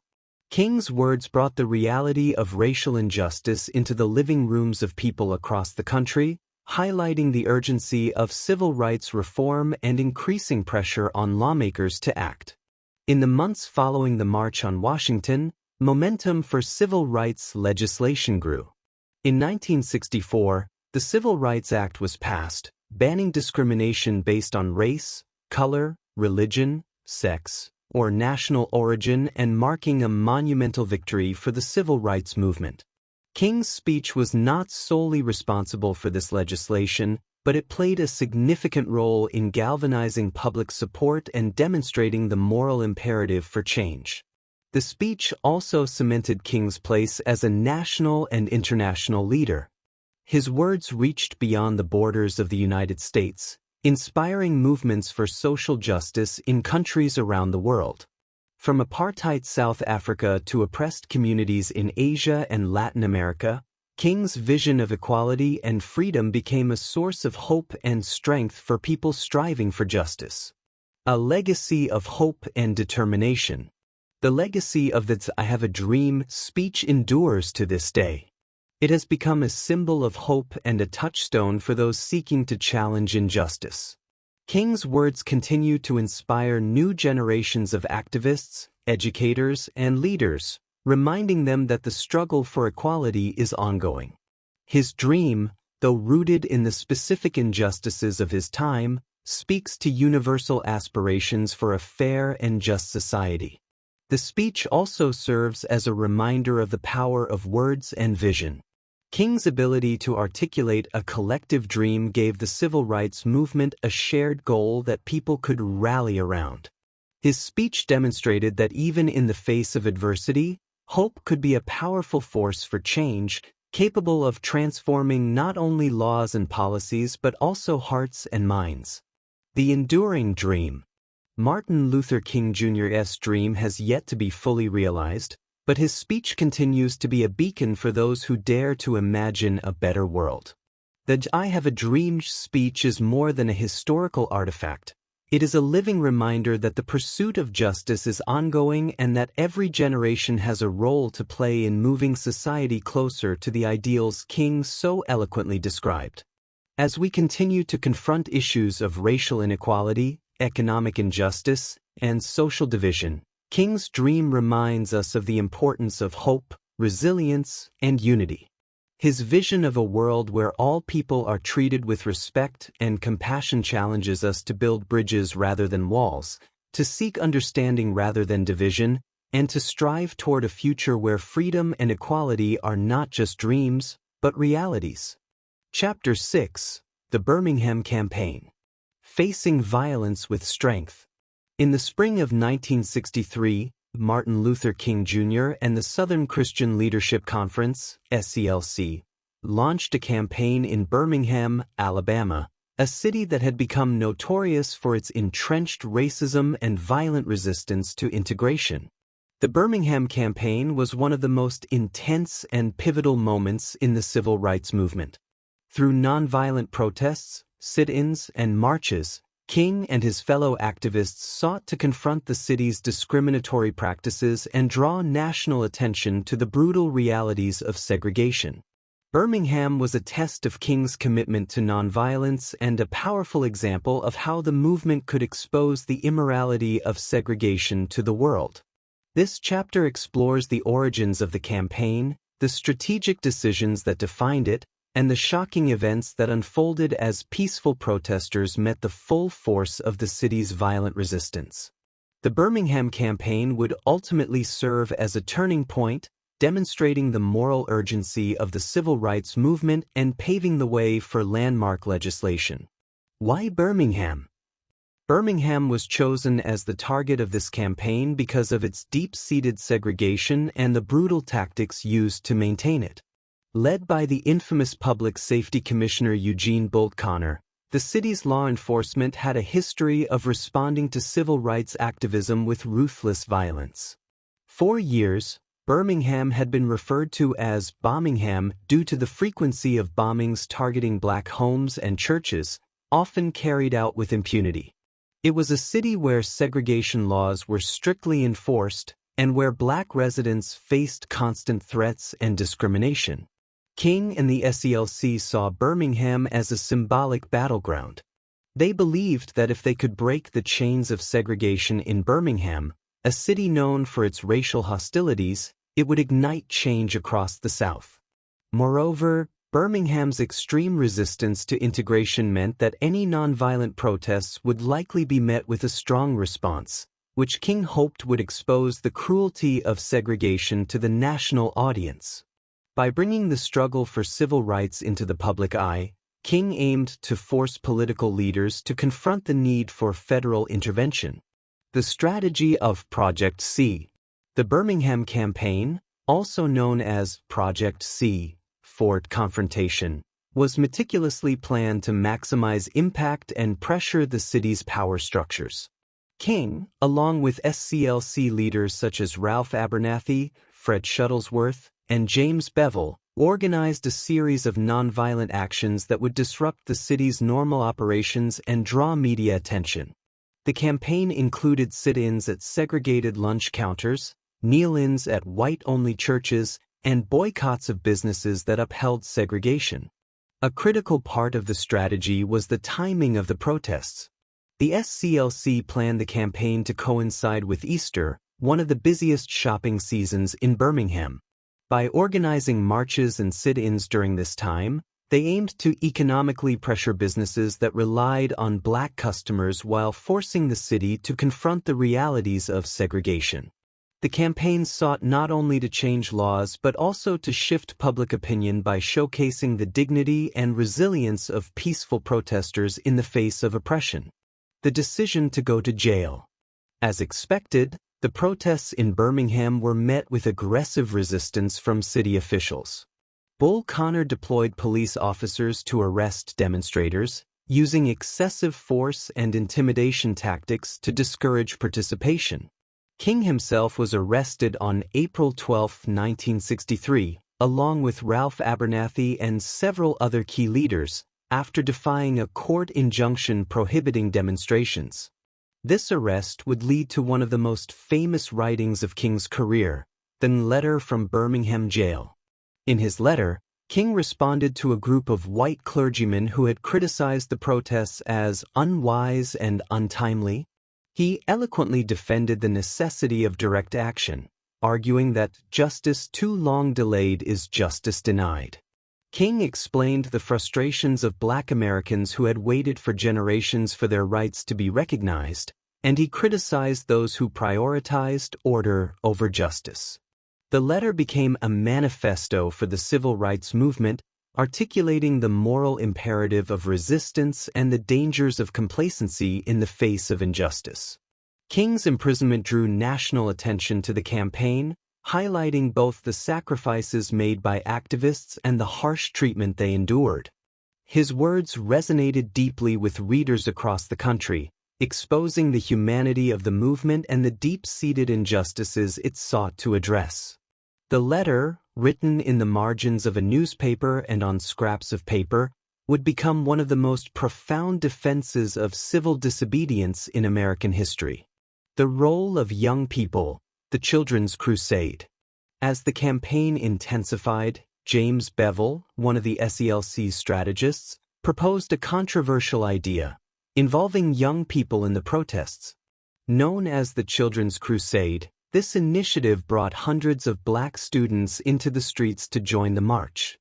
S1: King's words brought the reality of racial injustice into the living rooms of people across the country, highlighting the urgency of civil rights reform and increasing pressure on lawmakers to act. In the months following the March on Washington, momentum for civil rights legislation grew. In 1964, the Civil Rights Act was passed, banning discrimination based on race, color, religion, sex, or national origin and marking a monumental victory for the civil rights movement. King's speech was not solely responsible for this legislation, but it played a significant role in galvanizing public support and demonstrating the moral imperative for change. The speech also cemented King's place as a national and international leader. His words reached beyond the borders of the United States, inspiring movements for social justice in countries around the world. From apartheid South Africa to oppressed communities in Asia and Latin America, King's vision of equality and freedom became a source of hope and strength for people striving for justice. A legacy of hope and determination. The legacy of the "I Have a Dream" speech endures to this day. It has become a symbol of hope and a touchstone for those seeking to challenge injustice. King's words continue to inspire new generations of activists, educators, and leaders, reminding them that the struggle for equality is ongoing. His dream, though rooted in the specific injustices of his time, speaks to universal aspirations for a fair and just society. The speech also serves as a reminder of the power of words and vision. King's ability to articulate a collective dream gave the civil rights movement a shared goal that people could rally around. His speech demonstrated that even in the face of adversity, hope could be a powerful force for change, capable of transforming not only laws and policies but also hearts and minds. The enduring dream. Martin Luther King Jr.'s dream has yet to be fully realized, but his speech continues to be a beacon for those who dare to imagine a better world. The "I Have a Dream" speech is more than a historical artifact. It is a living reminder that the pursuit of justice is ongoing and that every generation has a role to play in moving society closer to the ideals King so eloquently described. As we continue to confront issues of racial inequality, economic injustice, and social division, King's dream reminds us of the importance of hope, resilience, and unity. His vision of a world where all people are treated with respect and compassion challenges us to build bridges rather than walls, to seek understanding rather than division, and to strive toward a future where freedom and equality are not just dreams, but realities. Chapter 6: The Birmingham Campaign. Facing Violence with Strength. In the spring of 1963, Martin Luther King Jr. and the Southern Christian Leadership Conference, SCLC, launched a campaign in Birmingham, Alabama, a city that had become notorious for its entrenched racism and violent resistance to integration. The Birmingham campaign was one of the most intense and pivotal moments in the civil rights movement. Through nonviolent protests, sit-ins, and marches, King and his fellow activists sought to confront the city's discriminatory practices and draw national attention to the brutal realities of segregation. Birmingham was a test of King's commitment to nonviolence and a powerful example of how the movement could expose the immorality of segregation to the world. This chapter explores the origins of the campaign, the strategic decisions that defined it, and the shocking events that unfolded as peaceful protesters met the full force of the city's violent resistance. The Birmingham campaign would ultimately serve as a turning point, demonstrating the moral urgency of the civil rights movement and paving the way for landmark legislation. Why Birmingham? Birmingham was chosen as the target of this campaign because of its deep-seated segregation and the brutal tactics used to maintain it. Led by the infamous Public Safety Commissioner Eugene Bolt Connor, the city's law enforcement had a history of responding to civil rights activism with ruthless violence. For years, Birmingham had been referred to as Bombingham due to the frequency of bombings targeting black homes and churches, often carried out with impunity. It was a city where segregation laws were strictly enforced and where black residents faced constant threats and discrimination. King and the SCLC saw Birmingham as a symbolic battleground. They believed that if they could break the chains of segregation in Birmingham, a city known for its racial hostilities, it would ignite change across the South. Moreover, Birmingham's extreme resistance to integration meant that any nonviolent protests would likely be met with a strong response, which King hoped would expose the cruelty of segregation to the national audience. By bringing the struggle for civil rights into the public eye, King aimed to force political leaders to confront the need for federal intervention. The strategy of Project C. The Birmingham Campaign, also known as Project C, Fort Confrontation, was meticulously planned to maximize impact and pressure the city's power structures. King, along with SCLC leaders such as Ralph Abernathy, Fred Shuttlesworth, and James Bevel, organized a series of nonviolent actions that would disrupt the city's normal operations and draw media attention. The campaign included sit-ins at segregated lunch counters, kneel-ins at white-only churches, and boycotts of businesses that upheld segregation. A critical part of the strategy was the timing of the protests. The SCLC planned the campaign to coincide with Easter, one of the busiest shopping seasons in Birmingham. By organizing marches and sit-ins during this time, they aimed to economically pressure businesses that relied on black customers while forcing the city to confront the realities of segregation. The campaign sought not only to change laws but also to shift public opinion by showcasing the dignity and resilience of peaceful protesters in the face of oppression. The decision to go to jail. As expected, the protests in Birmingham were met with aggressive resistance from city officials. Bull Connor deployed police officers to arrest demonstrators, using excessive force and intimidation tactics to discourage participation. King himself was arrested on April 12, 1963, along with Ralph Abernathy and several other key leaders, after defying a court injunction prohibiting demonstrations. This arrest would lead to one of the most famous writings of King's career, the Letter from Birmingham Jail. In his letter, King responded to a group of white clergymen who had criticized the protests as unwise and untimely. He eloquently defended the necessity of direct action, arguing that justice too long delayed is justice denied. King explained the frustrations of black Americans who had waited for generations for their rights to be recognized, and he criticized those who prioritized order over justice. The letter became a manifesto for the civil rights movement, articulating the moral imperative of resistance and the dangers of complacency in the face of injustice. King's imprisonment drew national attention to the campaign, highlighting both the sacrifices made by activists and the harsh treatment they endured. His words resonated deeply with readers across the country, exposing the humanity of the movement and the deep-seated injustices it sought to address. The letter, written in the margins of a newspaper and on scraps of paper, would become one of the most profound defenses of civil disobedience in American history. The role of young people. The Children's Crusade. As the campaign intensified, James Bevel, one of the SCLC's strategists, proposed a controversial idea involving young people in the protests. Known as the Children's Crusade, this initiative brought hundreds of black students into the streets to join the march.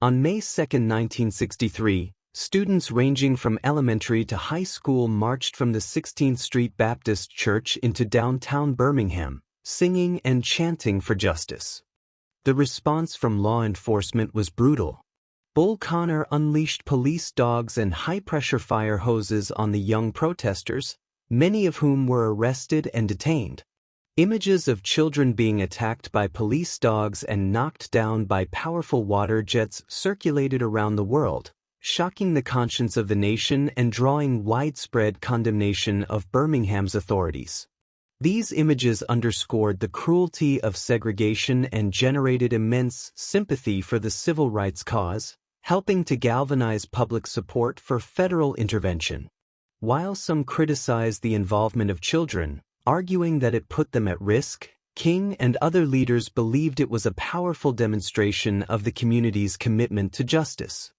S1: On May 2, 1963, students ranging from elementary to high school marched from the 16th Street Baptist Church into downtown Birmingham, singing and chanting for justice. The response from law enforcement was brutal. Bull Connor unleashed police dogs and high-pressure fire hoses on the young protesters, many of whom were arrested and detained. Images of children being attacked by police dogs and knocked down by powerful water jets circulated around the world, shocking the conscience of the nation and drawing widespread condemnation of Birmingham's authorities. These images underscored the cruelty of segregation and generated immense sympathy for the civil rights cause, helping to galvanize public support for federal intervention. While some criticized the involvement of children, arguing that it put them at risk, King and other leaders believed it was a powerful demonstration of the community's commitment to justice.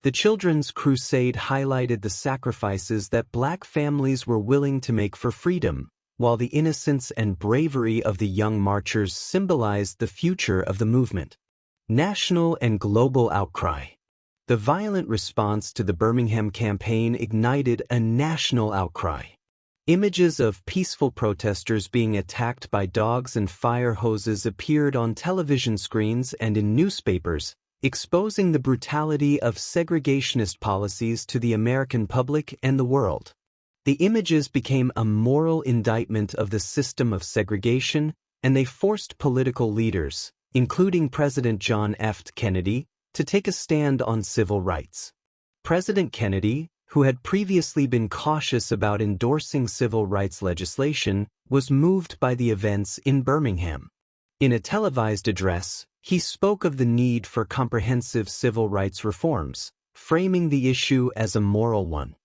S1: The Children's Crusade highlighted the sacrifices that Black families were willing to make for freedom, while the innocence and bravery of the young marchers symbolized the future of the movement. National and global outcry. The violent response to the Birmingham campaign ignited a national outcry. Images of peaceful protesters being attacked by dogs and fire hoses appeared on television screens and in newspapers, exposing the brutality of segregationist policies to the American public and the world. The images became a moral indictment of the system of segregation, and they forced political leaders, including President John F. Kennedy, to take a stand on civil rights. President Kennedy, who had previously been cautious about endorsing civil rights legislation, was moved by the events in Birmingham. In a televised address, he spoke of the need for comprehensive civil rights reforms, framing the issue as a moral one.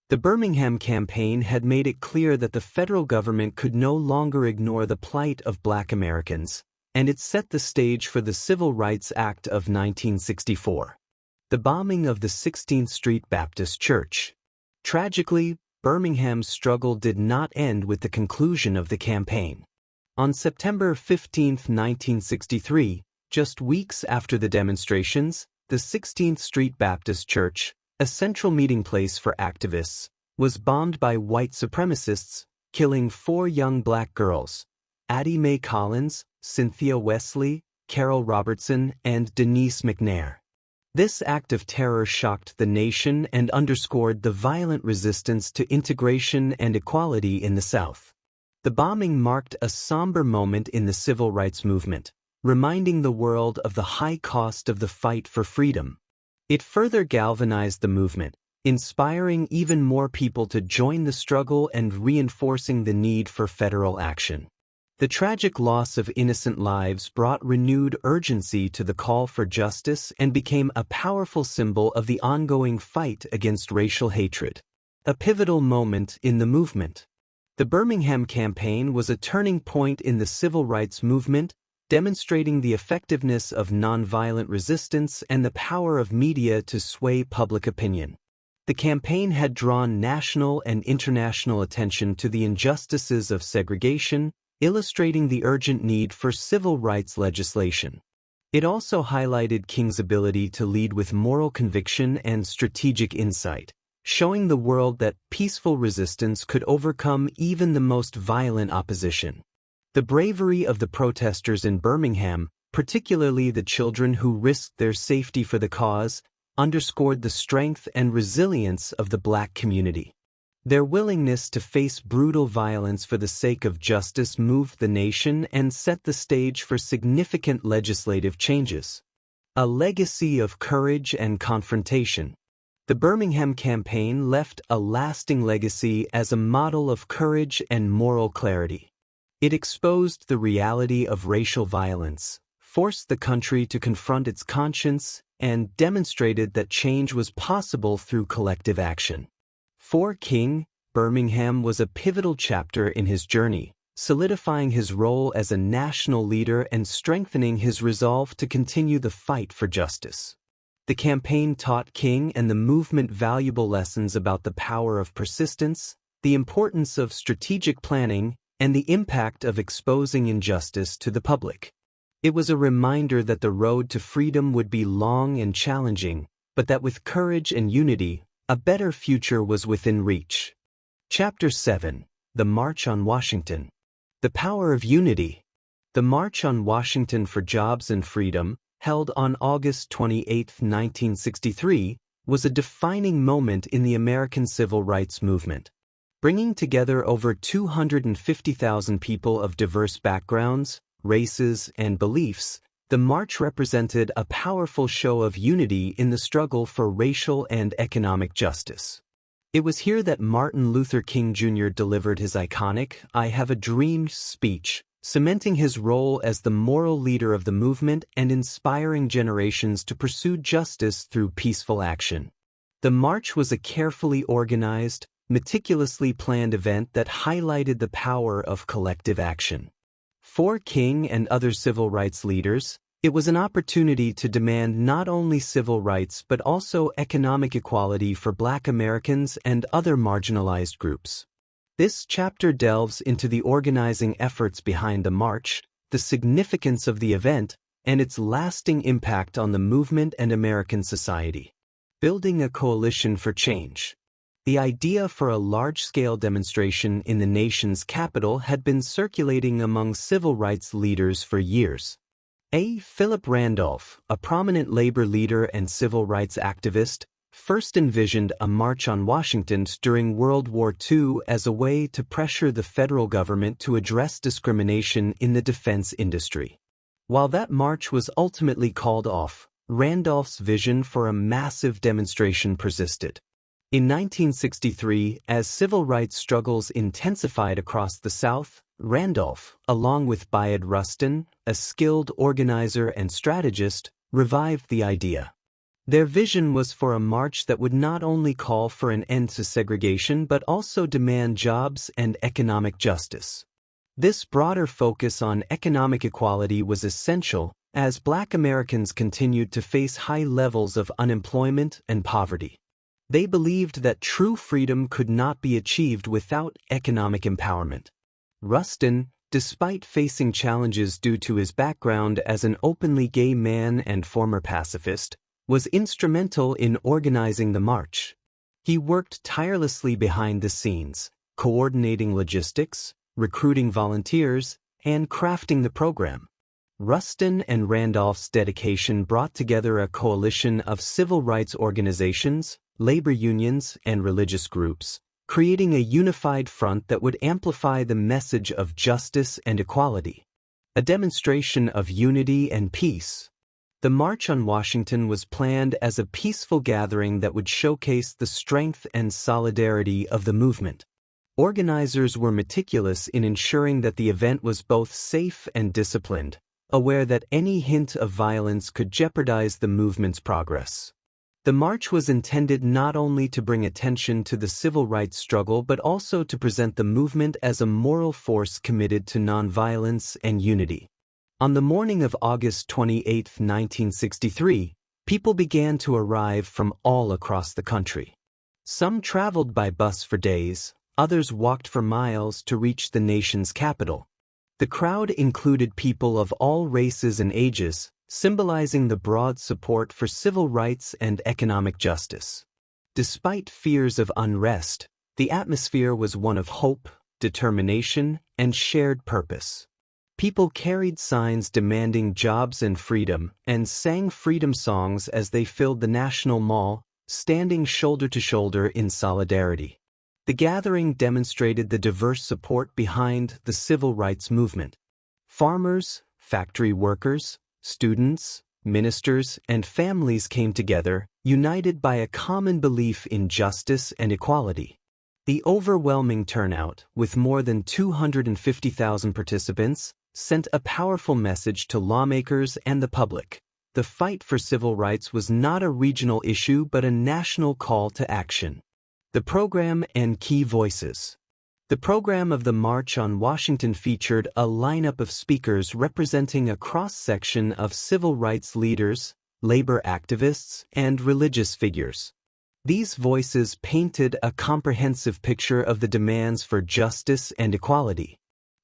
S1: The Birmingham campaign had made it clear that the federal government could no longer ignore the plight of Black Americans, and it set the stage for the Civil Rights Act of 1964. The bombing of the 16th Street Baptist Church. Tragically, Birmingham's struggle did not end with the conclusion of the campaign. On September 15, 1963, just weeks after the demonstrations, the 16th Street Baptist Church, a central meeting place for activists, was bombed by white supremacists, killing 4 young Black girls, Addie Mae Collins, Cynthia Wesley, Carol Robertson, and Denise McNair. This act of terror shocked the nation and underscored the violent resistance to integration and equality in the South. The bombing marked a somber moment in the civil rights movement, reminding the world of the high cost of the fight for freedom. It further galvanized the movement, inspiring even more people to join the struggle and reinforcing the need for federal action. The tragic loss of innocent lives brought renewed urgency to the call for justice and became a powerful symbol of the ongoing fight against racial hatred. A pivotal moment in the movement. The Birmingham campaign was a turning point in the civil rights movement, demonstrating the effectiveness of nonviolent resistance and the power of media to sway public opinion. The campaign had drawn national and international attention to the injustices of segregation, illustrating the urgent need for civil rights legislation. It also highlighted King's ability to lead with moral conviction and strategic insight, showing the world that peaceful resistance could overcome even the most violent opposition. The bravery of the protesters in Birmingham, particularly the children who risked their safety for the cause, underscored the strength and resilience of the Black community. Their willingness to face brutal violence for the sake of justice moved the nation and set the stage for significant legislative changes. A legacy of courage and confrontation. The Birmingham campaign left a lasting legacy as a model of courage and moral clarity. It exposed the reality of racial violence, forced the country to confront its conscience, and demonstrated that change was possible through collective action. For King, Birmingham was a pivotal chapter in his journey, solidifying his role as a national leader and strengthening his resolve to continue the fight for justice. The campaign taught King and the movement valuable lessons about the power of persistence, the importance of strategic planning, and the impact of exposing injustice to the public. It was a reminder that the road to freedom would be long and challenging, but that with courage and unity, a better future was within reach. Chapter 7. The March on Washington. The Power of Unity. The March on Washington for Jobs and Freedom, held on August 28, 1963, was a defining moment in the American civil rights movement. Bringing together over 250,000 people of diverse backgrounds, races, and beliefs, the march represented a powerful show of unity in the struggle for racial and economic justice. It was here that Martin Luther King Jr. delivered his iconic "I Have a Dream" speech, cementing his role as the moral leader of the movement and inspiring generations to pursue justice through peaceful action. The march was a carefully organized, meticulously planned event that highlighted the power of collective action. For King and other civil rights leaders, it was an opportunity to demand not only civil rights but also economic equality for Black Americans and other marginalized groups. This chapter delves into the organizing efforts behind the march, the significance of the event, and its lasting impact on the movement and American society. Building a coalition for change. The idea for a large-scale demonstration in the nation's capital had been circulating among civil rights leaders for years. Philip Randolph, a prominent labor leader and civil rights activist, first envisioned a march on Washington during World War II as a way to pressure the federal government to address discrimination in the defense industry. While that march was ultimately called off, Randolph's vision for a massive demonstration persisted. In 1963, as civil rights struggles intensified across the South, Randolph, along with Bayard Rustin, a skilled organizer and strategist, revived the idea. Their vision was for a march that would not only call for an end to segregation but also demand jobs and economic justice. This broader focus on economic equality was essential as Black Americans continued to face high levels of unemployment and poverty. They believed that true freedom could not be achieved without economic empowerment. Rustin, despite facing challenges due to his background as an openly gay man and former pacifist, was instrumental in organizing the march. He worked tirelessly behind the scenes, coordinating logistics, recruiting volunteers, and crafting the program. Rustin and Randolph's dedication brought together a coalition of civil rights organizations, labor unions, and religious groups, creating a unified front that would amplify the message of justice and equality. A demonstration of unity and peace. The March on Washington was planned as a peaceful gathering that would showcase the strength and solidarity of the movement. Organizers were meticulous in ensuring that the event was both safe and disciplined, aware that any hint of violence could jeopardize the movement's progress. The march was intended not only to bring attention to the civil rights struggle but also to present the movement as a moral force committed to nonviolence and unity. On the morning of August 28, 1963, people began to arrive from all across the country. Some traveled by bus for days, others walked for miles to reach the nation's capital. The crowd included people of all races and ages, symbolizing the broad support for civil rights and economic justice. Despite fears of unrest, the atmosphere was one of hope, determination, and shared purpose. People carried signs demanding jobs and freedom, and sang freedom songs as they filled the National Mall, standing shoulder to shoulder in solidarity. The gathering demonstrated the diverse support behind the civil rights movement. Farmers, factory workers, students, ministers, and families came together, united by a common belief in justice and equality. The overwhelming turnout, with more than 250,000 participants, sent a powerful message to lawmakers and the public. The fight for civil rights was not a regional issue but a national call to action. The program and key voices. The program of the March on Washington featured a lineup of speakers representing a cross-section of civil rights leaders, labor activists, and religious figures. These voices painted a comprehensive picture of the demands for justice and equality.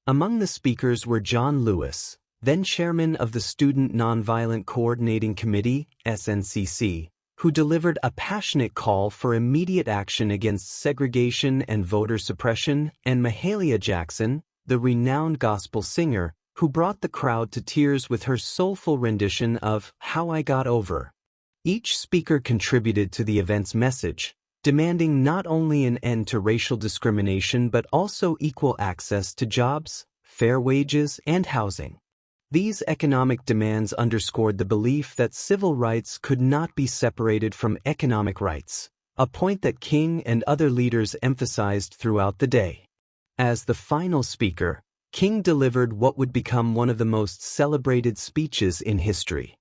S1: Among the speakers were John Lewis, then chairman of the Student Nonviolent Coordinating Committee, SNCC, who delivered a passionate call for immediate action against segregation and voter suppression, and Mahalia Jackson, the renowned gospel singer, who brought the crowd to tears with her soulful rendition of How I Got Over. Each speaker contributed to the event's message, demanding not only an end to racial discrimination but also equal access to jobs, fair wages, and housing. These economic demands underscored the belief that civil rights could not be separated from economic rights, a point that King and other leaders emphasized throughout the day. As the final speaker, King delivered what would become one of the most celebrated speeches in history.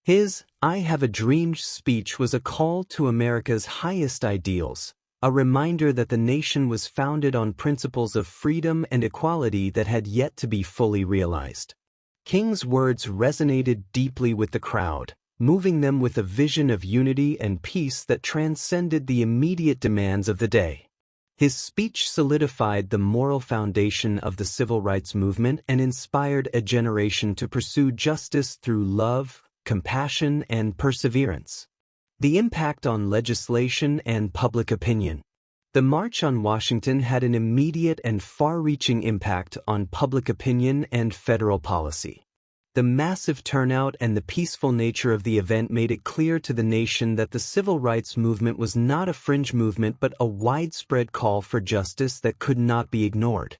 S1: His I Have a Dream speech was a call to America's highest ideals, a reminder that the nation was founded on principles of freedom and equality that had yet to be fully realized. King's words resonated deeply with the crowd, moving them with a vision of unity and peace that transcended the immediate demands of the day. His speech solidified the moral foundation of the civil rights movement and inspired a generation to pursue justice through love, compassion, and perseverance. The impact on legislation and public opinion. The March on Washington had an immediate and far-reaching impact on public opinion and federal policy. The massive turnout and the peaceful nature of the event made it clear to the nation that the civil rights movement was not a fringe movement but a widespread call for justice that could not be ignored.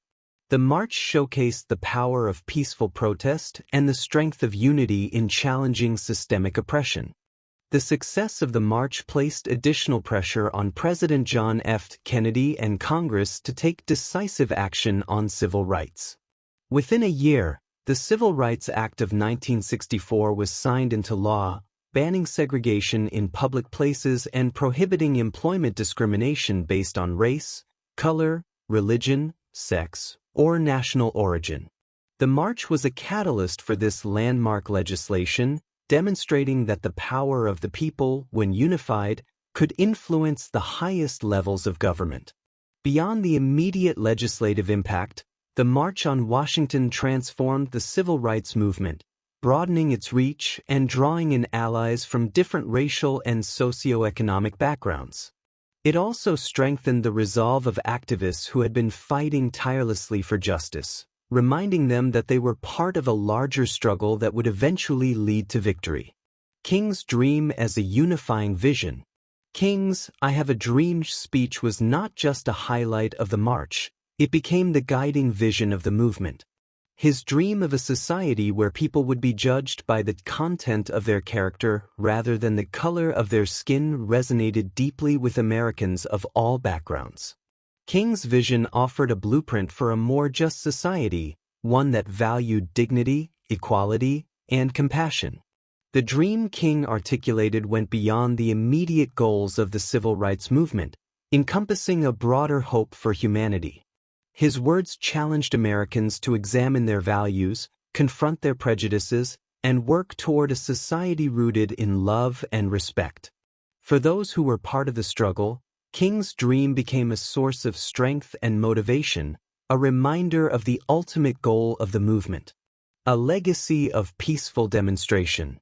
S1: The march showcased the power of peaceful protest and the strength of unity in challenging systemic oppression. The success of the march placed additional pressure on President John F. Kennedy and Congress to take decisive action on civil rights. Within a year, the Civil Rights Act of 1964 was signed into law, banning segregation in public places and prohibiting employment discrimination based on race, color, religion, sex, or national origin. The march was a catalyst for this landmark legislation, demonstrating that the power of the people, when unified, could influence the highest levels of government. Beyond the immediate legislative impact, the March on Washington transformed the civil rights movement, broadening its reach and drawing in allies from different racial and socioeconomic backgrounds. It also strengthened the resolve of activists who had been fighting tirelessly for justice, reminding them that they were part of a larger struggle that would eventually lead to victory. King's dream as a unifying vision. King's I Have a Dream speech was not just a highlight of the march, it became the guiding vision of the movement. His dream of a society where people would be judged by the content of their character rather than the color of their skin resonated deeply with Americans of all backgrounds. King's vision offered a blueprint for a more just society, one that valued dignity, equality, and compassion. The dream King articulated went beyond the immediate goals of the civil rights movement, encompassing a broader hope for humanity. His words challenged Americans to examine their values, confront their prejudices, and work toward a society rooted in love and respect. For those who were part of the struggle, King's dream became a source of strength and motivation, a reminder of the ultimate goal of the movement, a legacy of peaceful demonstration.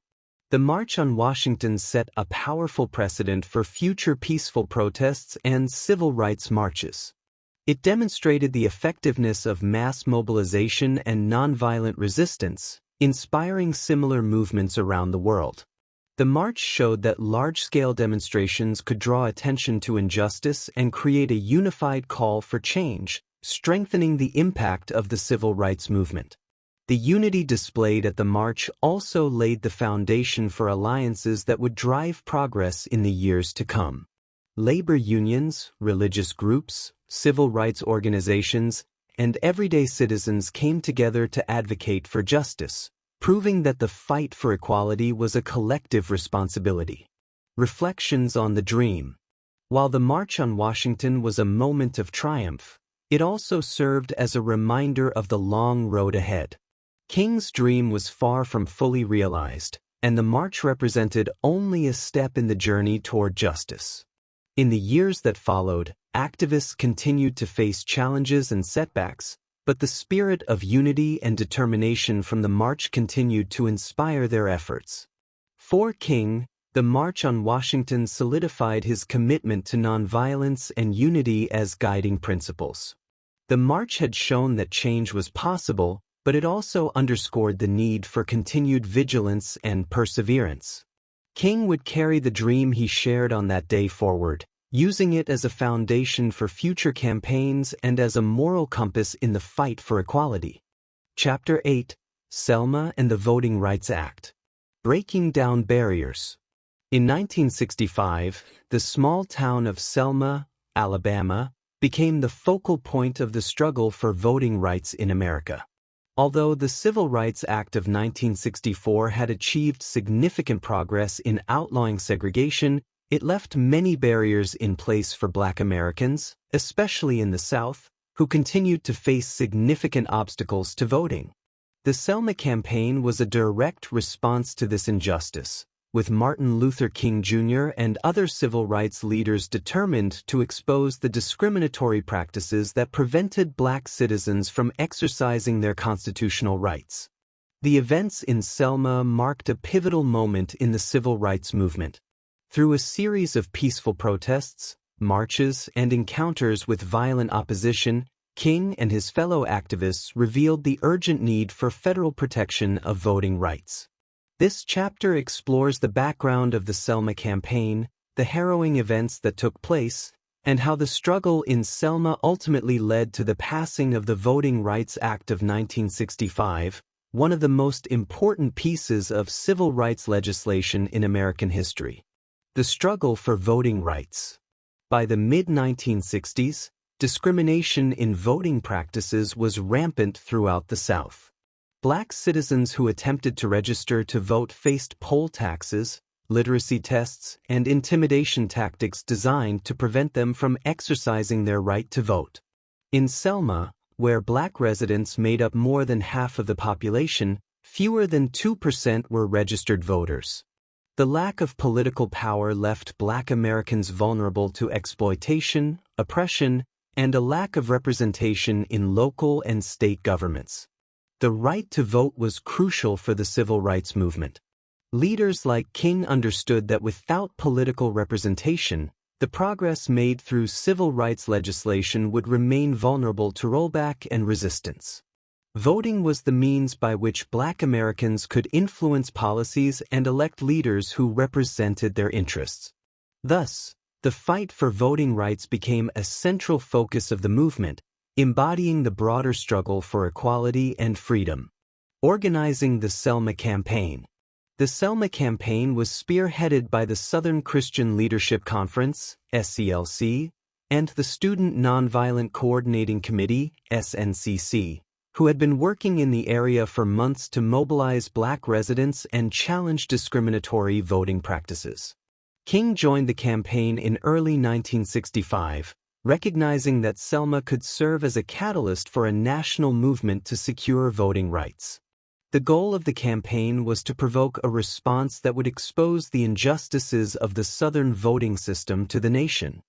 S1: The March on Washington set a powerful precedent for future peaceful protests and civil rights marches. It demonstrated the effectiveness of mass mobilization and nonviolent resistance, inspiring similar movements around the world. The march showed that large-scale demonstrations could draw attention to injustice and create a unified call for change, strengthening the impact of the civil rights movement. The unity displayed at the march also laid the foundation for alliances that would drive progress in the years to come. Labor unions, religious groups, civil rights organizations, and everyday citizens came together to advocate for justice, proving that the fight for equality was a collective responsibility. Reflections on the dream. While the March on Washington was a moment of triumph, it also served as a reminder of the long road ahead. King's dream was far from fully realized, and the march represented only a step in the journey toward justice. In the years that followed, activists continued to face challenges and setbacks, but the spirit of unity and determination from the march continued to inspire their efforts. For King, the March on Washington solidified his commitment to nonviolence and unity as guiding principles. The march had shown that change was possible, but it also underscored the need for continued vigilance and perseverance. King would carry the dream he shared on that day forward, using it as a foundation for future campaigns and as a moral compass in the fight for equality. Chapter 8: Selma and the Voting Rights Act. Breaking down barriers. In 1965, the small town of Selma, Alabama, became the focal point of the struggle for voting rights in America. Although the Civil Rights Act of 1964 had achieved significant progress in outlawing segregation, it left many barriers in place for Black Americans, especially in the South, who continued to face significant obstacles to voting. The Selma campaign was a direct response to this injustice, with Martin Luther King Jr. and other civil rights leaders determined to expose the discriminatory practices that prevented Black citizens from exercising their constitutional rights. The events in Selma marked a pivotal moment in the civil rights movement. Through a series of peaceful protests, marches, and encounters with violent opposition, King and his fellow activists revealed the urgent need for federal protection of voting rights. This chapter explores the background of the Selma campaign, the harrowing events that took place, and how the struggle in Selma ultimately led to the passing of the Voting Rights Act of 1965, one of the most important pieces of civil rights legislation in American history. The struggle for voting rights. By the mid-1960s, discrimination in voting practices was rampant throughout the South. Black citizens who attempted to register to vote faced poll taxes, literacy tests, and intimidation tactics designed to prevent them from exercising their right to vote. In Selma, where Black residents made up more than half of the population, fewer than 2% were registered voters. The lack of political power left Black Americans vulnerable to exploitation, oppression, and a lack of representation in local and state governments. The right to vote was crucial for the civil rights movement. Leaders like King understood that without political representation, the progress made through civil rights legislation would remain vulnerable to rollback and resistance. Voting was the means by which Black Americans could influence policies and elect leaders who represented their interests. Thus, the fight for voting rights became a central focus of the movement, embodying the broader struggle for equality and freedom. Organizing the Selma Campaign. The Selma Campaign was spearheaded by the Southern Christian Leadership Conference, SCLC, and the Student Nonviolent Coordinating Committee, SNCC, who had been working in the area for months to mobilize Black residents and challenge discriminatory voting practices. King joined the campaign in early 1965, recognizing that Selma could serve as a catalyst for a national movement to secure voting rights. The goal of the campaign was to provoke a response that would expose the injustices of the Southern voting system to the nation.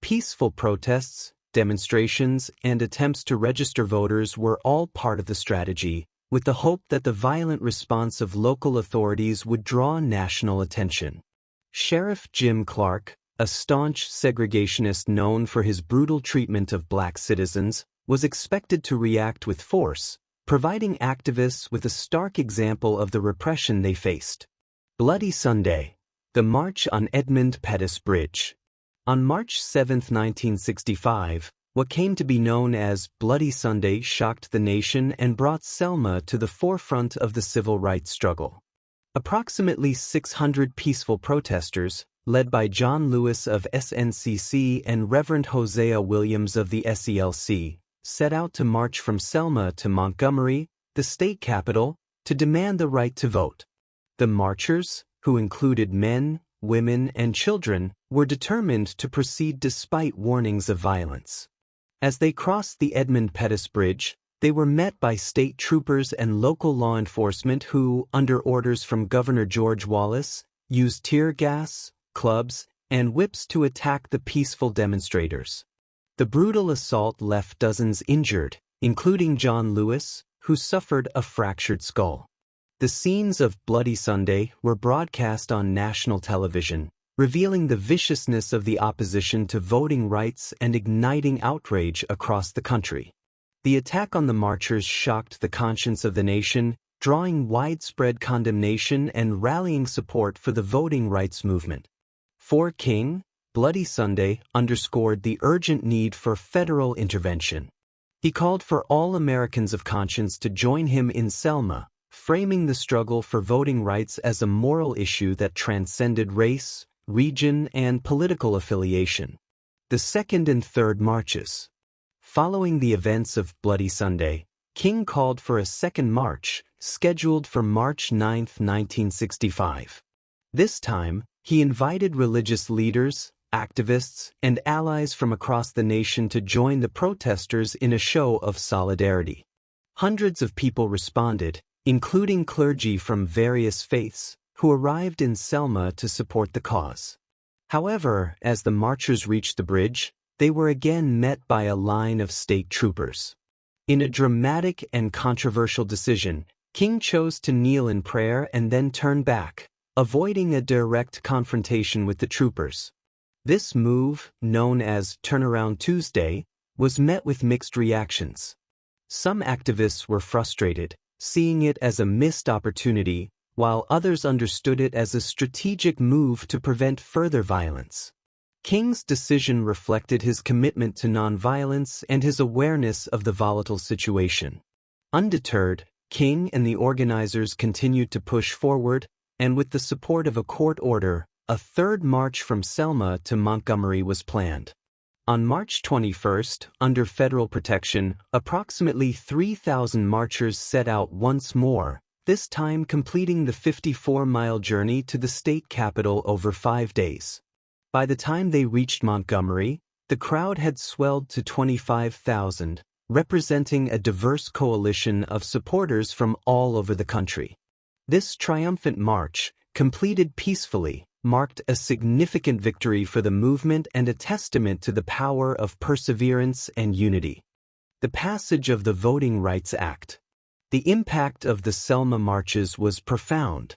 S1: Peaceful protests, demonstrations, and attempts to register voters were all part of the strategy, with the hope that the violent response of local authorities would draw national attention. Sheriff Jim Clark, a staunch segregationist known for his brutal treatment of Black citizens, was expected to react with force, providing activists with a stark example of the repression they faced. Bloody Sunday. The March on Edmund Pettus Bridge. On March 7, 1965, what came to be known as Bloody Sunday shocked the nation and brought Selma to the forefront of the civil rights struggle. Approximately 600 peaceful protesters, led by John Lewis of SNCC and Reverend Hosea Williams of the SCLC, set out to march from Selma to Montgomery, the state capital, to demand the right to vote. The marchers, who included men, women, and children, were determined to proceed despite warnings of violence. As they crossed the Edmund Pettus Bridge, they were met by state troopers and local law enforcement who, under orders from Governor George Wallace, used tear gas, clubs, and whips to attack the peaceful demonstrators. The brutal assault left dozens injured, including John Lewis, who suffered a fractured skull. The scenes of Bloody Sunday were broadcast on national television, revealing the viciousness of the opposition to voting rights and igniting outrage across the country. The attack on the marchers shocked the conscience of the nation, drawing widespread condemnation and rallying support for the voting rights movement. For King, Bloody Sunday underscored the urgent need for federal intervention. He called for all Americans of conscience to join him in Selma, framing the struggle for voting rights as a moral issue that transcended race, region, and political affiliation. The second and third marches. Following the events of Bloody Sunday, King called for a second march, scheduled for March 9, 1965. This time, he invited religious leaders, activists, and allies from across the nation to join the protesters in a show of solidarity. Hundreds of people responded, including clergy from various faiths, who arrived in Selma to support the cause. However, as the marchers reached the bridge, they were again met by a line of state troopers. In a dramatic and controversial decision, King chose to kneel in prayer and then turn back, avoiding a direct confrontation with the troopers. This move, known as Turnaround Tuesday, was met with mixed reactions. Some activists were frustrated, seeing it as a missed opportunity, while others understood it as a strategic move to prevent further violence. King's decision reflected his commitment to nonviolence and his awareness of the volatile situation. Undeterred, King and the organizers continued to push forward, and with the support of a court order, a third march from Selma to Montgomery was planned. On March 21, under federal protection, approximately 3,000 marchers set out once more, this time completing the 54-mile journey to the state capitol over 5 days. By the time they reached Montgomery, the crowd had swelled to 25,000, representing a diverse coalition of supporters from all over the country. This triumphant march, completed peacefully, marked a significant victory for the movement and a testament to the power of perseverance and unity. The passage of the Voting Rights Act. The impact of the Selma marches was profound.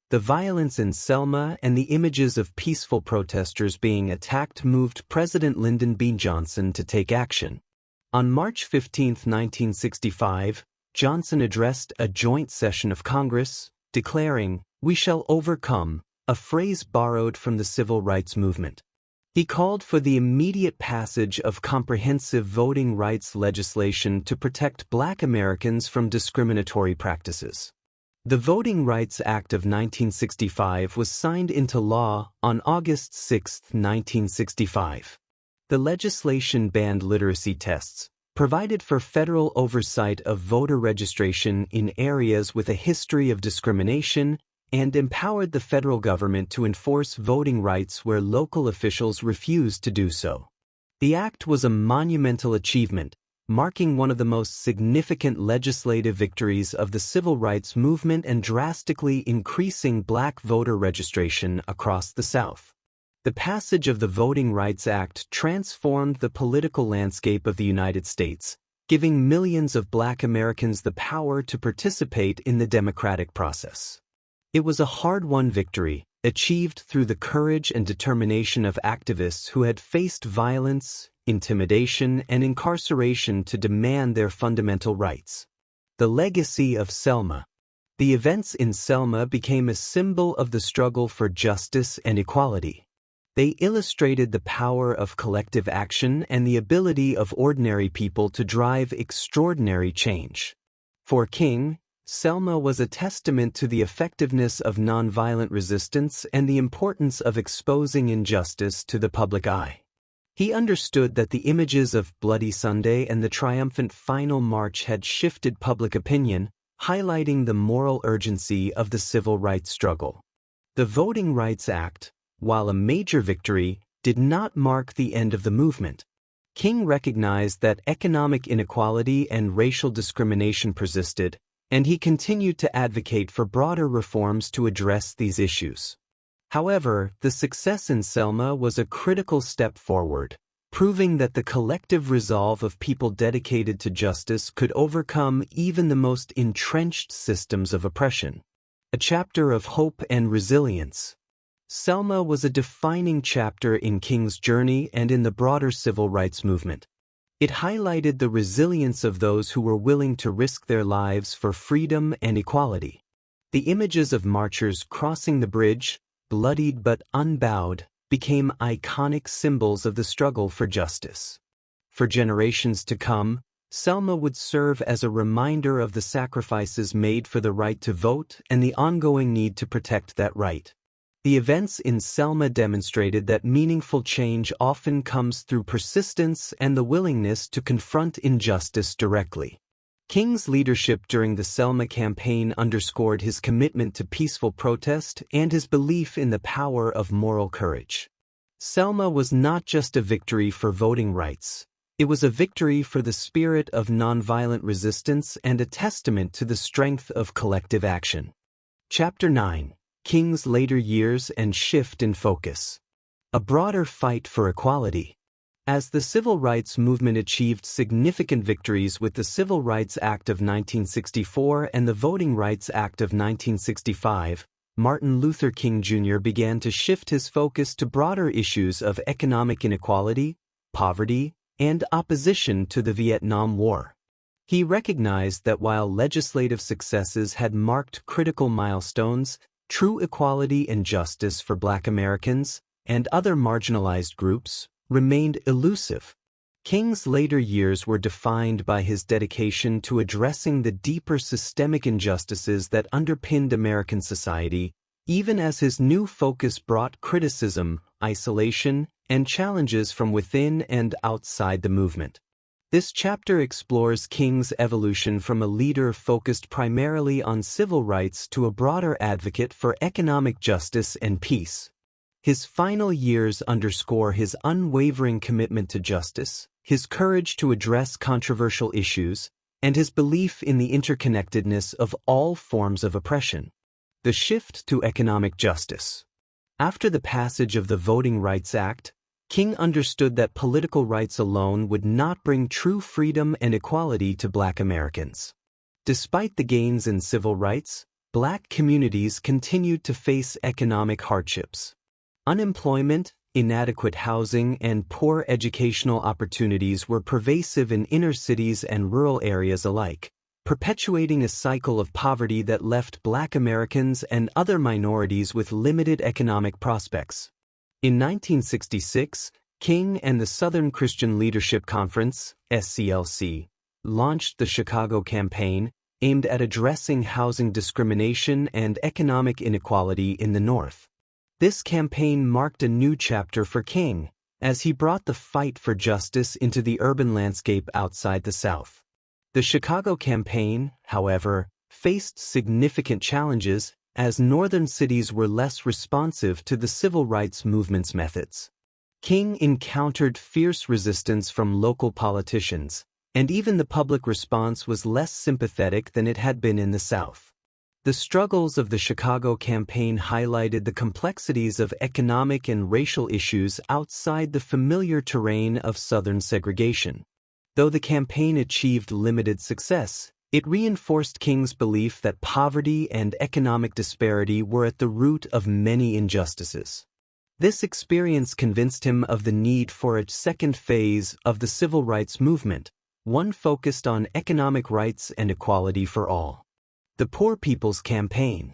S1: The violence in Selma and the images of peaceful protesters being attacked moved President Lyndon B. Johnson to take action. On March 15, 1965, Johnson addressed a joint session of Congress, declaring, "We shall overcome," a phrase borrowed from the civil rights movement. He called for the immediate passage of comprehensive voting rights legislation to protect Black Americans from discriminatory practices. The Voting Rights Act of 1965 was signed into law on August 6, 1965. The legislation banned literacy tests, provided for federal oversight of voter registration in areas with a history of discrimination, and empowered the federal government to enforce voting rights where local officials refused to do so. The act was a monumental achievement, marking one of the most significant legislative victories of the civil rights movement and drastically increasing Black voter registration across the South. The passage of the Voting Rights Act transformed the political landscape of the United States, giving millions of Black Americans the power to participate in the democratic process. It was a hard-won victory, achieved through the courage and determination of activists who had faced violence, intimidation, and incarceration to demand their fundamental rights. The legacy of Selma. The events in Selma became a symbol of the struggle for justice and equality. They illustrated the power of collective action and the ability of ordinary people to drive extraordinary change. For King, Selma was a testament to the effectiveness of nonviolent resistance and the importance of exposing injustice to the public eye. He understood that the images of Bloody Sunday and the triumphant final march had shifted public opinion, highlighting the moral urgency of the civil rights struggle. The Voting Rights Act, while a major victory, did not mark the end of the movement. King recognized that economic inequality and racial discrimination persisted, and he continued to advocate for broader reforms to address these issues. However, the success in Selma was a critical step forward, proving that the collective resolve of people dedicated to justice could overcome even the most entrenched systems of oppression. A chapter of hope and resilience. Selma was a defining chapter in King's journey and in the broader civil rights movement. It highlighted the resilience of those who were willing to risk their lives for freedom and equality. The images of marchers crossing the bridge, bloodied but unbowed, became iconic symbols of the struggle for justice. For generations to come, Selma would serve as a reminder of the sacrifices made for the right to vote and the ongoing need to protect that right. The events in Selma demonstrated that meaningful change often comes through persistence and the willingness to confront injustice directly. King's leadership during the Selma campaign underscored his commitment to peaceful protest and his belief in the power of moral courage. Selma was not just a victory for voting rights. It was a victory for the spirit of nonviolent resistance and a testament to the strength of collective action. Chapter 9. King's later years and shift in focus. A broader fight for equality. As the civil rights movement achieved significant victories with the Civil Rights Act of 1964 and the Voting Rights Act of 1965, Martin Luther King Jr. began to shift his focus to broader issues of economic inequality, poverty, and opposition to the Vietnam War. He recognized that while legislative successes had marked critical milestones, true equality and justice for Black Americans and other marginalized groups remained elusive. King's later years were defined by his dedication to addressing the deeper systemic injustices that underpinned American society, even as his new focus brought criticism, isolation, and challenges from within and outside the movement. This chapter explores King's evolution from a leader focused primarily on civil rights to a broader advocate for economic justice and peace. His final years underscore his unwavering commitment to justice, his courage to address controversial issues, and his belief in the interconnectedness of all forms of oppression. The shift to economic justice. After the passage of the Voting Rights Act, King understood that political rights alone would not bring true freedom and equality to Black Americans. Despite the gains in civil rights, Black communities continued to face economic hardships. Unemployment, inadequate housing, and poor educational opportunities were pervasive in inner cities and rural areas alike, perpetuating a cycle of poverty that left Black Americans and other minorities with limited economic prospects. In 1966, King and the Southern Christian Leadership Conference, SCLC, launched the Chicago Campaign, aimed at addressing housing discrimination and economic inequality in the North. This campaign marked a new chapter for King, as he brought the fight for justice into the urban landscape outside the South. The Chicago Campaign, however, faced significant challenges as northern cities were less responsive to the civil rights movement's methods. King encountered fierce resistance from local politicians, and even the public response was less sympathetic than it had been in the South. The struggles of the Chicago Campaign highlighted the complexities of economic and racial issues outside the familiar terrain of Southern segregation. Though the campaign achieved limited success, it reinforced King's belief that poverty and economic disparity were at the root of many injustices. This experience convinced him of the need for a second phase of the civil rights movement, one focused on economic rights and equality for all. The Poor People's Campaign.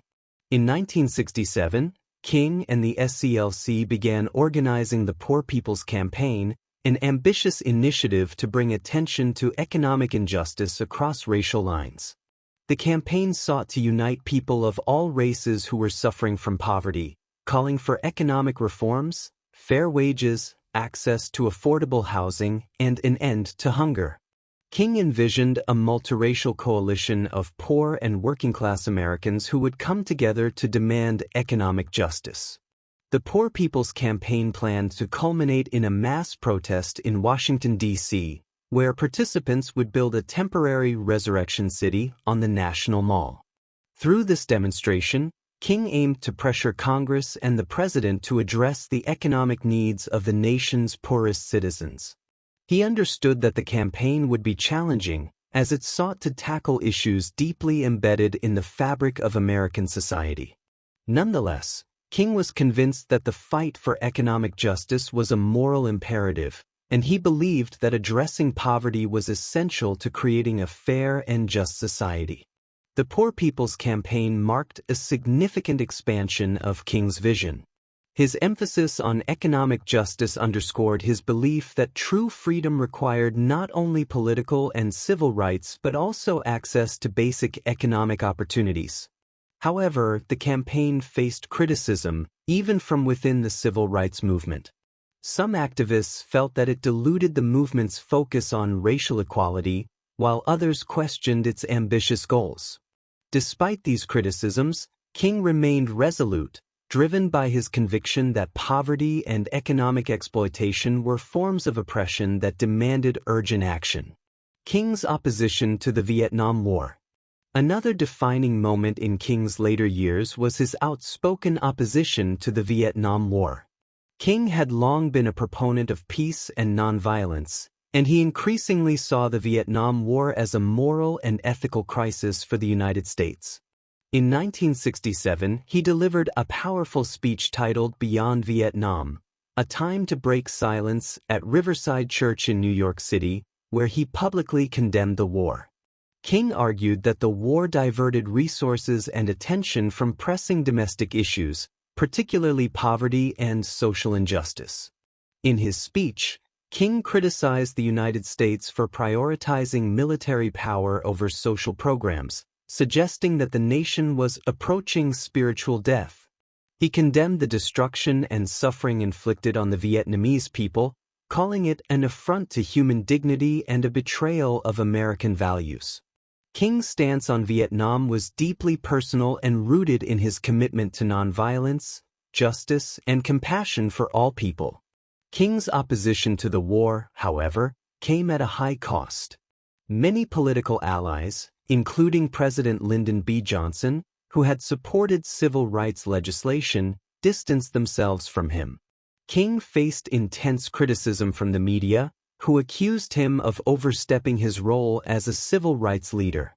S1: In 1967, King and the SCLC began organizing the Poor People's Campaign, an ambitious initiative to bring attention to economic injustice across racial lines. The campaign sought to unite people of all races who were suffering from poverty, calling for economic reforms, fair wages, access to affordable housing, and an end to hunger. King envisioned a multiracial coalition of poor and working-class Americans who would come together to demand economic justice. The Poor People's Campaign planned to culminate in a mass protest in Washington, D.C., where participants would build a temporary resurrection city on the National Mall. Through this demonstration, King aimed to pressure Congress and the President to address the economic needs of the nation's poorest citizens. He understood that the campaign would be challenging, as it sought to tackle issues deeply embedded in the fabric of American society. Nonetheless, King was convinced that the fight for economic justice was a moral imperative, and he believed that addressing poverty was essential to creating a fair and just society. The Poor People's Campaign marked a significant expansion of King's vision. His emphasis on economic justice underscored his belief that true freedom required not only political and civil rights but also access to basic economic opportunities. However, the campaign faced criticism, even from within the civil rights movement. Some activists felt that it diluted the movement's focus on racial equality, while others questioned its ambitious goals. Despite these criticisms, King remained resolute, driven by his conviction that poverty and economic exploitation were forms of oppression that demanded urgent action. King's opposition to the Vietnam War. Another defining moment in King's later years was his outspoken opposition to the Vietnam War. King had long been a proponent of peace and nonviolence, and he increasingly saw the Vietnam War as a moral and ethical crisis for the United States. In 1967, he delivered a powerful speech titled Beyond Vietnam, A Time to Break Silence at Riverside Church in New York City, where he publicly condemned the war. King argued that the war diverted resources and attention from pressing domestic issues, particularly poverty and social injustice. In his speech, King criticized the United States for prioritizing military power over social programs, suggesting that the nation was approaching spiritual death. He condemned the destruction and suffering inflicted on the Vietnamese people, calling it an affront to human dignity and a betrayal of American values. King's stance on Vietnam was deeply personal and rooted in his commitment to nonviolence, justice, and compassion for all people. King's opposition to the war, however, came at a high cost. Many political allies, including President Lyndon B. Johnson, who had supported civil rights legislation, distanced themselves from him. King faced intense criticism from the media, who accused him of overstepping his role as a civil rights leader.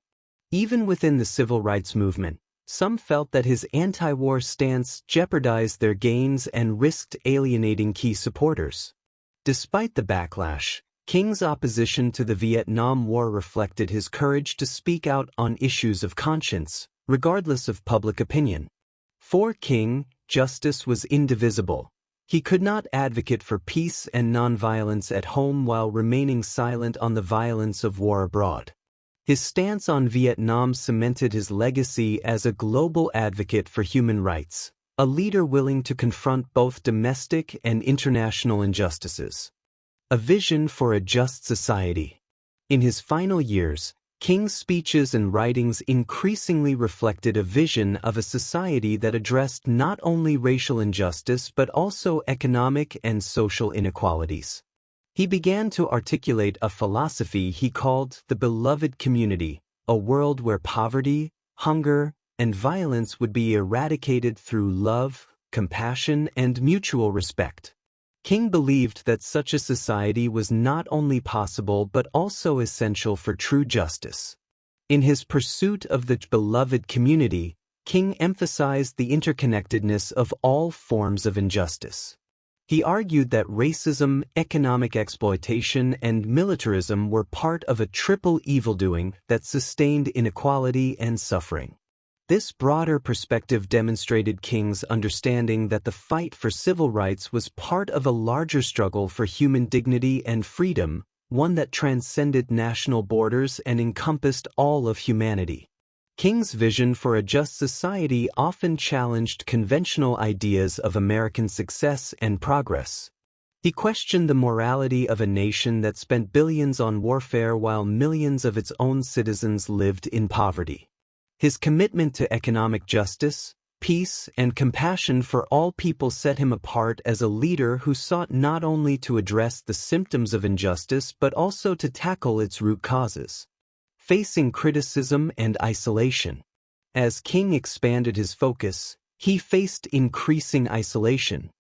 S1: Even within the civil rights movement, some felt that his anti-war stance jeopardized their gains and risked alienating key supporters. Despite the backlash, King's opposition to the Vietnam War reflected his courage to speak out on issues of conscience, regardless of public opinion. For King, justice was indivisible. He could not advocate for peace and nonviolence at home while remaining silent on the violence of war abroad. His stance on Vietnam cemented his legacy as a global advocate for human rights, a leader willing to confront both domestic and international injustices. A vision for a just society. In his final years, King's speeches and writings increasingly reflected a vision of a society that addressed not only racial injustice but also economic and social inequalities. He began to articulate a philosophy he called the beloved community, a world where poverty, hunger, and violence would be eradicated through love, compassion, and mutual respect. King believed that such a society was not only possible but also essential for true justice. In his pursuit of the beloved community, King emphasized the interconnectedness of all forms of injustice. He argued that racism, economic exploitation, and militarism were part of a triple evildoing that sustained inequality and suffering. This broader perspective demonstrated King's understanding that the fight for civil rights was part of a larger struggle for human dignity and freedom, one that transcended national borders and encompassed all of humanity. King's vision for a just society often challenged conventional ideas of American success and progress. He questioned the morality of a nation that spent billions on warfare while millions of its own citizens lived in poverty. His commitment to economic justice, peace, and compassion for all people set him apart as a leader who sought not only to address the symptoms of injustice but also to tackle its root causes. Facing criticism and isolation. As King expanded his focus, he faced increasing isolation.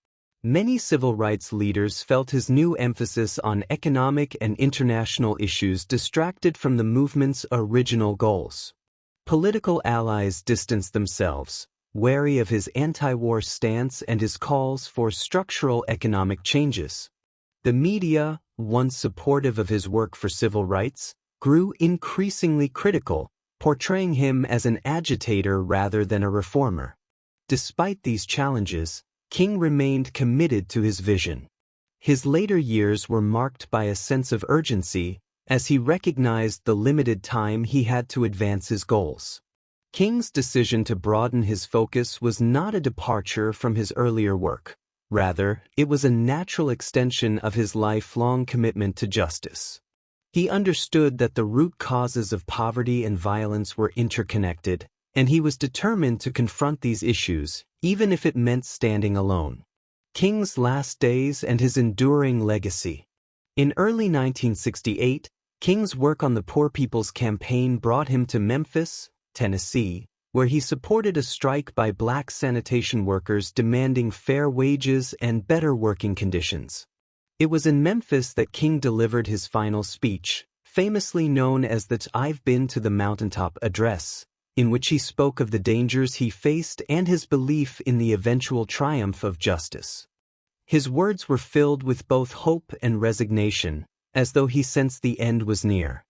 S1: Many civil rights leaders felt his new emphasis on economic and international issues distracted from the movement's original goals. Political allies distanced themselves, wary of his anti-war stance and his calls for structural economic changes. The media, once supportive of his work for civil rights, grew increasingly critical, portraying him as an agitator rather than a reformer. Despite these challenges, King remained committed to his vision. His later years were marked by a sense of urgency, as he recognized the limited time he had to advance his goals. King's decision to broaden his focus was not a departure from his earlier work. Rather, it was a natural extension of his lifelong commitment to justice. He understood that the root causes of poverty and violence were interconnected, and he was determined to confront these issues, even if it meant standing alone. King's last days and his enduring legacy. In early 1968, King's work on the Poor People's Campaign brought him to Memphis, Tennessee, where he supported a strike by black sanitation workers demanding fair wages and better working conditions. It was in Memphis that King delivered his final speech, famously known as the "I've Been to the Mountaintop" address, in which he spoke of the dangers he faced and his belief in the eventual triumph of justice. His words were filled with both hope and resignation, as though he sensed the end was near.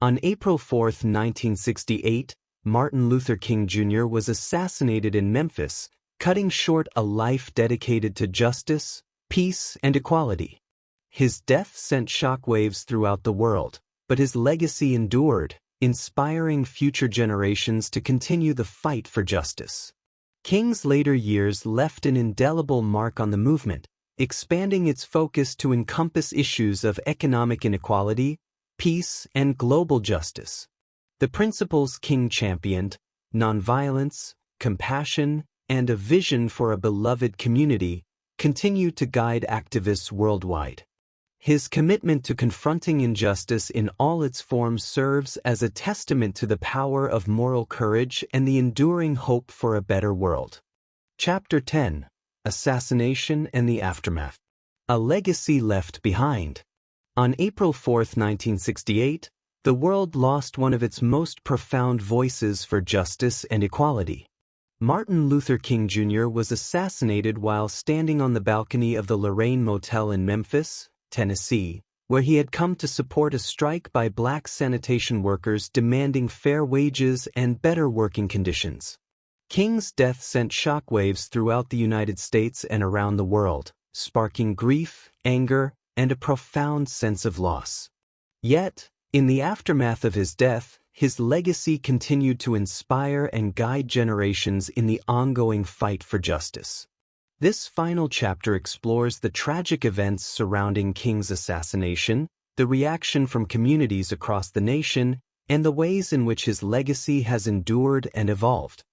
S1: On April 4, 1968, Martin Luther King Jr. was assassinated in Memphis, cutting short a life dedicated to justice, peace, and equality. His death sent shockwaves throughout the world, but his legacy endured, inspiring future generations to continue the fight for justice. King's later years left an indelible mark on the movement, expanding its focus to encompass issues of economic inequality, peace, and global justice. The principles King championed, nonviolence, compassion, and a vision for a beloved community, continue to guide activists worldwide. His commitment to confronting injustice in all its forms serves as a testament to the power of moral courage and the enduring hope for a better world. Chapter 10: Assassination and the Aftermath. A Legacy Left Behind. On April 4, 1968, the world lost one of its most profound voices for justice and equality. Martin Luther King Jr. was assassinated while standing on the balcony of the Lorraine Motel in Memphis, Tennessee, where he had come to support a strike by black sanitation workers demanding fair wages and better working conditions. King's death sent shockwaves throughout the United States and around the world, sparking grief, anger, and a profound sense of loss. Yet, in the aftermath of his death, his legacy continued to inspire and guide generations in the ongoing fight for justice. This final chapter explores the tragic events surrounding King's assassination, the reaction from communities across the nation, and the ways in which his legacy has endured and evolved.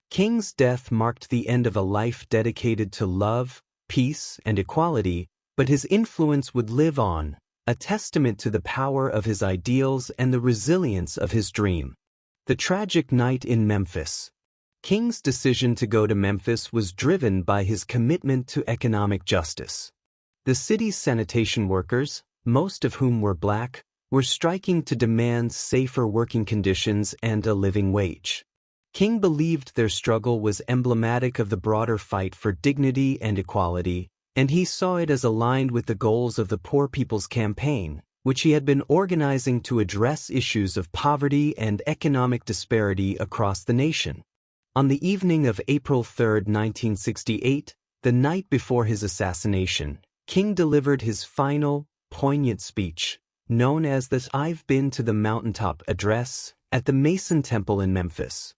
S1: King's death marked the end of a life dedicated to love, peace, and equality, but his influence would live on, a testament to the power of his ideals and the resilience of his dream. The tragic night in Memphis. King's decision to go to Memphis was driven by his commitment to economic justice. The city's sanitation workers, most of whom were black, were striking to demand safer working conditions and a living wage. King believed their struggle was emblematic of the broader fight for dignity and equality, and he saw it as aligned with the goals of the Poor People's Campaign, which he had been organizing to address issues of poverty and economic disparity across the nation. On the evening of April 3, 1968, the night before his assassination, King delivered his final, poignant speech, known as the "I've Been to the Mountaintop" address, at the Mason Temple in Memphis.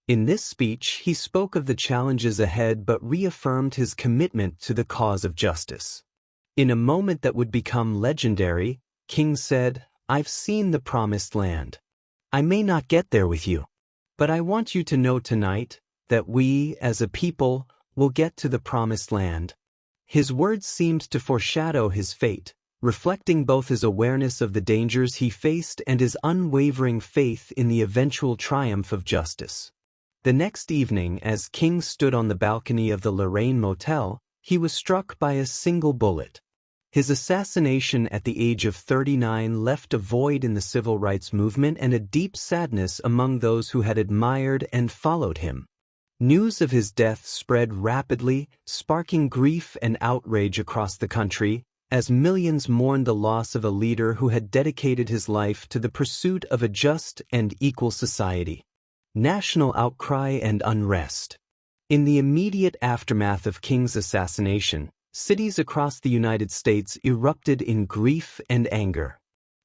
S1: In this speech, he spoke of the challenges ahead but reaffirmed his commitment to the cause of justice. In a moment that would become legendary, King said, "I've seen the promised land. I may not get there with you, but I want you to know tonight that we, as a people, will get to the promised land." His words seemed to foreshadow his fate, reflecting both his awareness of the dangers he faced and his unwavering faith in the eventual triumph of justice. The next evening, as King stood on the balcony of the Lorraine Motel, he was struck by a single bullet. His assassination at the age of 39 left a void in the civil rights movement and a deep sadness among those who had admired and followed him. News of his death spread rapidly, sparking grief and outrage across the country, as millions mourned the loss of a leader who had dedicated his life to the pursuit of a just and equal society. National outcry and unrest. In the immediate aftermath of King's assassination, cities across the United States erupted in grief and anger.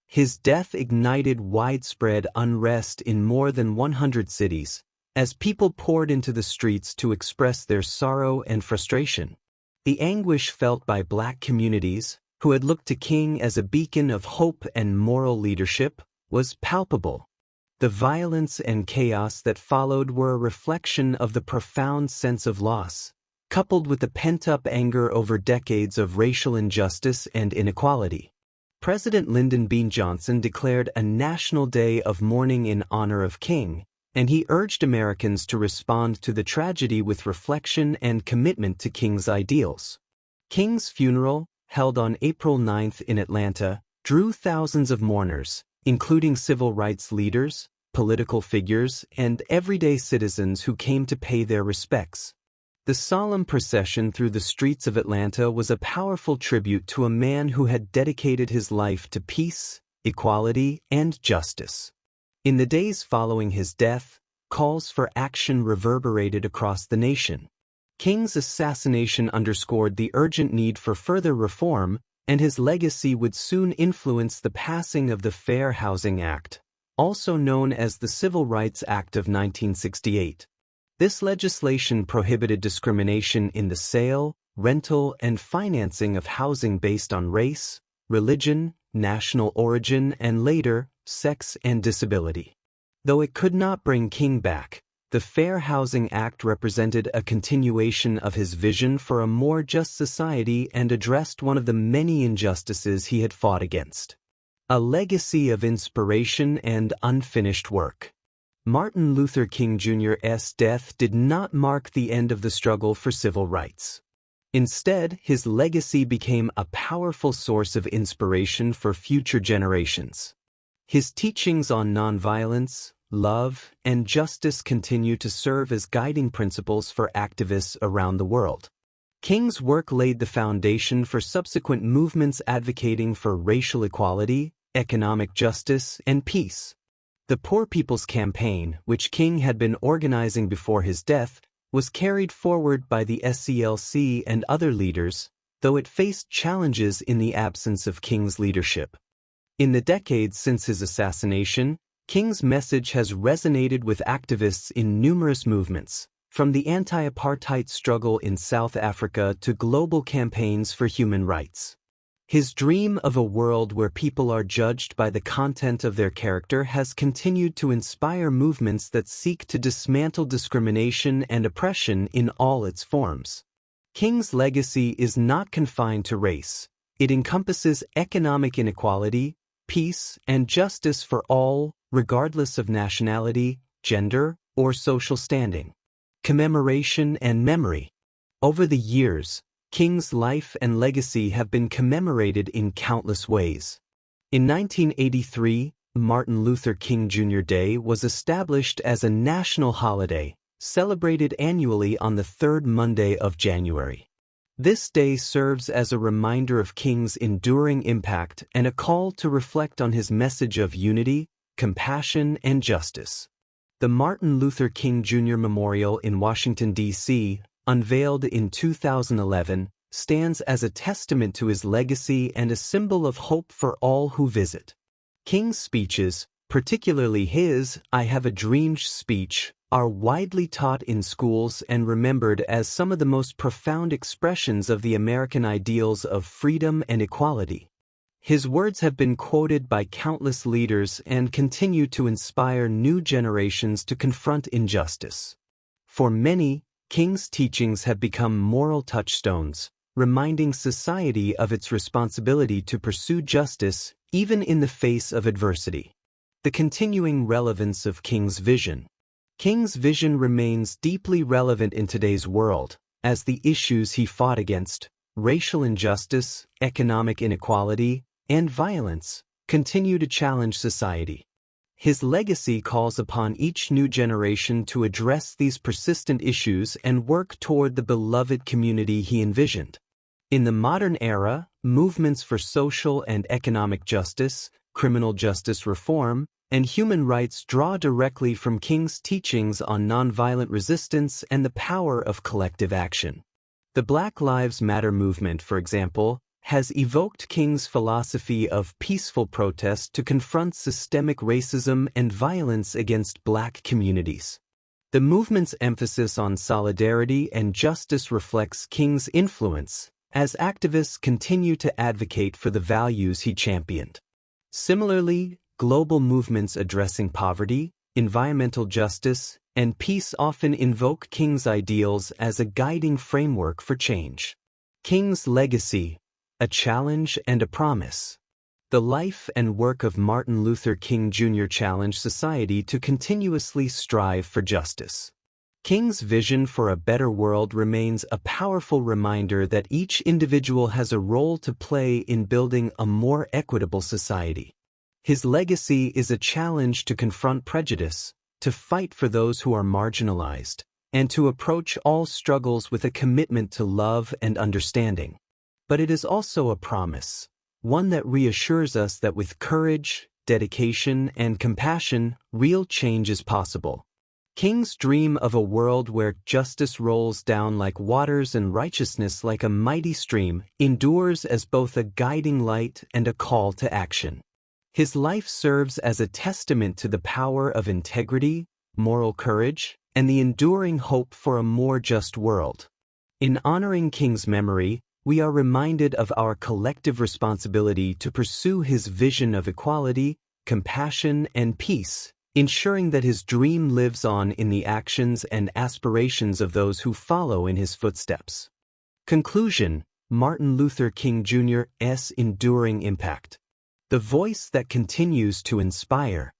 S1: His death ignited widespread unrest in more than 100 cities, as people poured into the streets to express their sorrow and frustration. The anguish felt by Black communities, who had looked to King as a beacon of hope and moral leadership, was palpable. The violence and chaos that followed were a reflection of the profound sense of loss, coupled with the pent-up anger over decades of racial injustice and inequality. President Lyndon B. Johnson declared a national day of mourning in honor of King, and he urged Americans to respond to the tragedy with reflection and commitment to King's ideals. King's funeral, held on April 9 in Atlanta, drew thousands of mourners, including civil rights leaders, political figures, and everyday citizens who came to pay their respects. The solemn procession through the streets of Atlanta was a powerful tribute to a man who had dedicated his life to peace, equality, and justice. In the days following his death, calls for action reverberated across the nation. King's assassination underscored the urgent need for further reform, and his legacy would soon influence the passing of the Fair Housing Act, also known as the Civil Rights Act of 1968. This legislation prohibited discrimination in the sale, rental, and financing of housing based on race, religion, national origin, and later, sex and disability. Though it could not bring King back, the Fair Housing Act represented a continuation of his vision for a more just society and addressed one of the many injustices he had fought against. A legacy of inspiration and unfinished work. Martin Luther King Jr.'s death did not mark the end of the struggle for civil rights. Instead, his legacy became a powerful source of inspiration for future generations. His teachings on nonviolence, love, and justice continue to serve as guiding principles for activists around the world. King's work laid the foundation for subsequent movements advocating for racial equality, economic justice, and peace. The Poor People's Campaign, which King had been organizing before his death, was carried forward by the SCLC and other leaders, though it faced challenges in the absence of King's leadership. In the decades since his assassination, King's message has resonated with activists in numerous movements, from the anti-apartheid struggle in South Africa to global campaigns for human rights. His dream of a world where people are judged by the content of their character has continued to inspire movements that seek to dismantle discrimination and oppression in all its forms. King's legacy is not confined to race. It encompasses economic inequality, peace, and justice for all, regardless of nationality, gender, or social standing. Commemoration and memory. Over the years, King's life and legacy have been commemorated in countless ways. In 1983, Martin Luther King Jr. Day was established as a national holiday, celebrated annually on the third Monday of January. This day serves as a reminder of King's enduring impact and a call to reflect on his message of unity, compassion, and justice. The Martin Luther King Jr. Memorial in Washington, D.C., unveiled in 2011, stands as a testament to his legacy and a symbol of hope for all who visit. King's speeches, particularly his "I Have a Dream" speech, are widely taught in schools and remembered as some of the most profound expressions of the American ideals of freedom and equality. His words have been quoted by countless leaders and continue to inspire new generations to confront injustice. For many, King's teachings have become moral touchstones, reminding society of its responsibility to pursue justice even in the face of adversity. The continuing relevance of King's vision. King's vision remains deeply relevant in today's world, as the issues he fought against, racial injustice, economic inequality, and violence, continue to challenge society. His legacy calls upon each new generation to address these persistent issues and work toward the beloved community he envisioned. In the modern era, movements for social and economic justice, criminal justice reform, and human rights draw directly from King's teachings on nonviolent resistance and the power of collective action. The Black Lives Matter movement, for example, has evoked King's philosophy of peaceful protest to confront systemic racism and violence against Black communities. The movement's emphasis on solidarity and justice reflects King's influence, as activists continue to advocate for the values he championed. Similarly, global movements addressing poverty, environmental justice, and peace often invoke King's ideals as a guiding framework for change. King's legacy: a challenge and a promise. The life and work of Martin Luther King Jr. challenged society to continuously strive for justice. King's vision for a better world remains a powerful reminder that each individual has a role to play in building a more equitable society. His legacy is a challenge to confront prejudice, to fight for those who are marginalized, and to approach all struggles with a commitment to love and understanding. But it is also a promise, one that reassures us that with courage, dedication, and compassion, real change is possible. King's dream of a world where justice rolls down like waters and righteousness like a mighty stream endures as both a guiding light and a call to action. His life serves as a testament to the power of integrity, moral courage, and the enduring hope for a more just world. In honoring King's memory, we are reminded of our collective responsibility to pursue his vision of equality, compassion, and peace, ensuring that his dream lives on in the actions and aspirations of those who follow in his footsteps. Conclusion: Martin Luther King Jr.'s enduring impact. The voice that continues to inspire.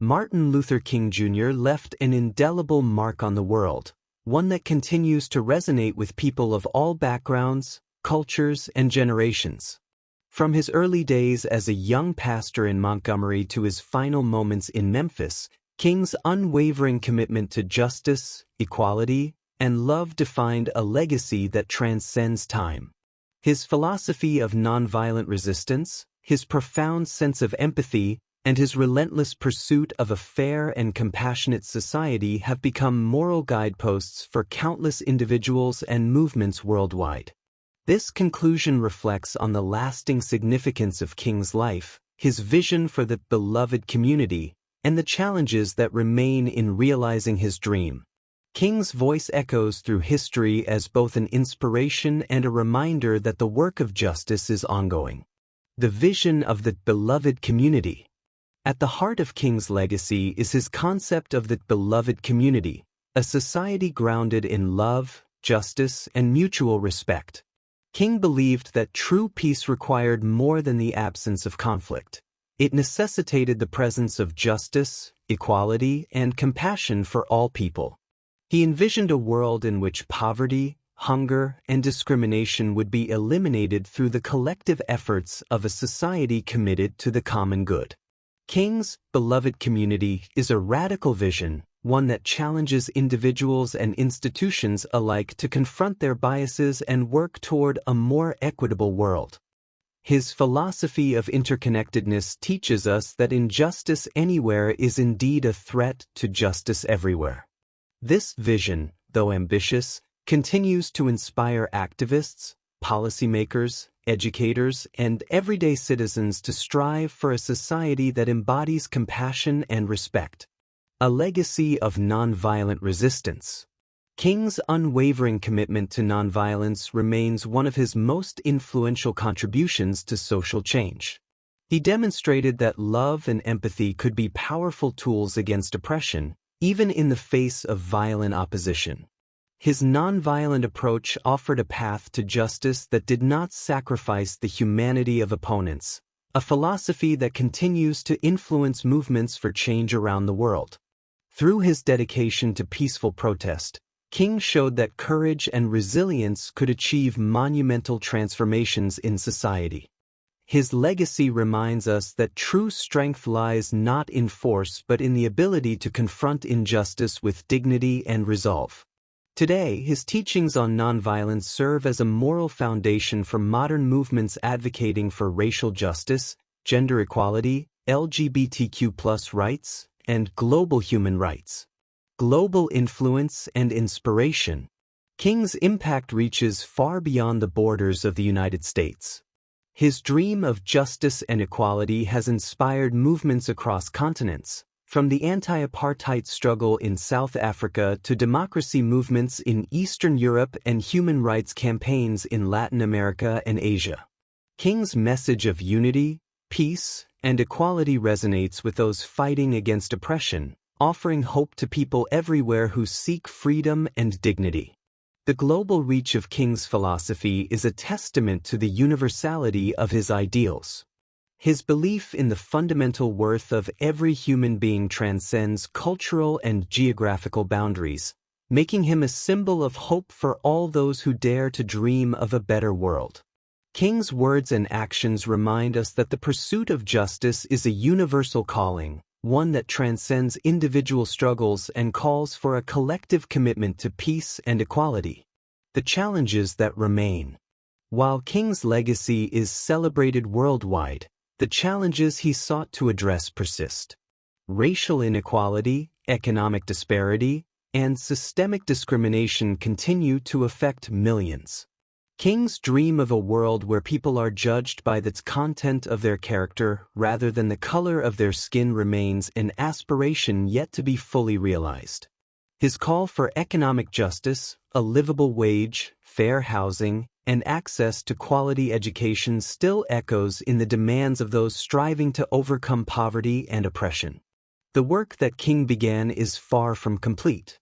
S1: Martin Luther King Jr. left an indelible mark on the world, one that continues to resonate with people of all backgrounds, cultures, and generations. From his early days as a young pastor in Montgomery to his final moments in Memphis, King's unwavering commitment to justice, equality, and love defined a legacy that transcends time. His philosophy of nonviolent resistance, his profound sense of empathy, and his relentless pursuit of a fair and compassionate society have become moral guideposts for countless individuals and movements worldwide. This conclusion reflects on the lasting significance of King's life, his vision for the beloved community, and the challenges that remain in realizing his dream. King's voice echoes through history as both an inspiration and a reminder that the work of justice is ongoing. The vision of the beloved community. At the heart of King's legacy is his concept of the beloved community, a society grounded in love, justice, and mutual respect. King believed that true peace required more than the absence of conflict. It necessitated the presence of justice, equality, and compassion for all people. He envisioned a world in which poverty, hunger, and discrimination would be eliminated through the collective efforts of a society committed to the common good. King's beloved community is a radical vision, one that challenges individuals and institutions alike to confront their biases and work toward a more equitable world. His philosophy of interconnectedness teaches us that injustice anywhere is indeed a threat to justice everywhere. This vision, though ambitious, continues to inspire activists, policymakers, educators, and everyday citizens to strive for a society that embodies compassion and respect. A legacy of nonviolent resistance. King's unwavering commitment to nonviolence remains one of his most influential contributions to social change. He demonstrated that love and empathy could be powerful tools against oppression, even in the face of violent opposition. His nonviolent approach offered a path to justice that did not sacrifice the humanity of opponents, a philosophy that continues to influence movements for change around the world. Through his dedication to peaceful protest, King showed that courage and resilience could achieve monumental transformations in society. His legacy reminds us that true strength lies not in force but in the ability to confront injustice with dignity and resolve. Today, his teachings on nonviolence serve as a moral foundation for modern movements advocating for racial justice, gender equality, LGBTQ+ rights, and global human rights. Global influence and inspiration. King's impact reaches far beyond the borders of the United States. His dream of justice and equality has inspired movements across continents, from the anti-apartheid struggle in South Africa to democracy movements in Eastern Europe and human rights campaigns in Latin America and Asia. King's message of unity, peace, and equality resonates with those fighting against oppression, offering hope to people everywhere who seek freedom and dignity. The global reach of King's philosophy is a testament to the universality of his ideals. His belief in the fundamental worth of every human being transcends cultural and geographical boundaries, making him a symbol of hope for all those who dare to dream of a better world. King's words and actions remind us that the pursuit of justice is a universal calling, one that transcends individual struggles and calls for a collective commitment to peace and equality. The challenges that remain. While King's legacy is celebrated worldwide, the challenges he sought to address persist. Racial inequality, economic disparity, and systemic discrimination continue to affect millions. King's dream of a world where people are judged by the content of their character rather than the color of their skin remains an aspiration yet to be fully realized. His call for economic justice, a livable wage, fair housing, and access to quality education still echoes in the demands of those striving to overcome poverty and oppression. The work that King began is far from complete.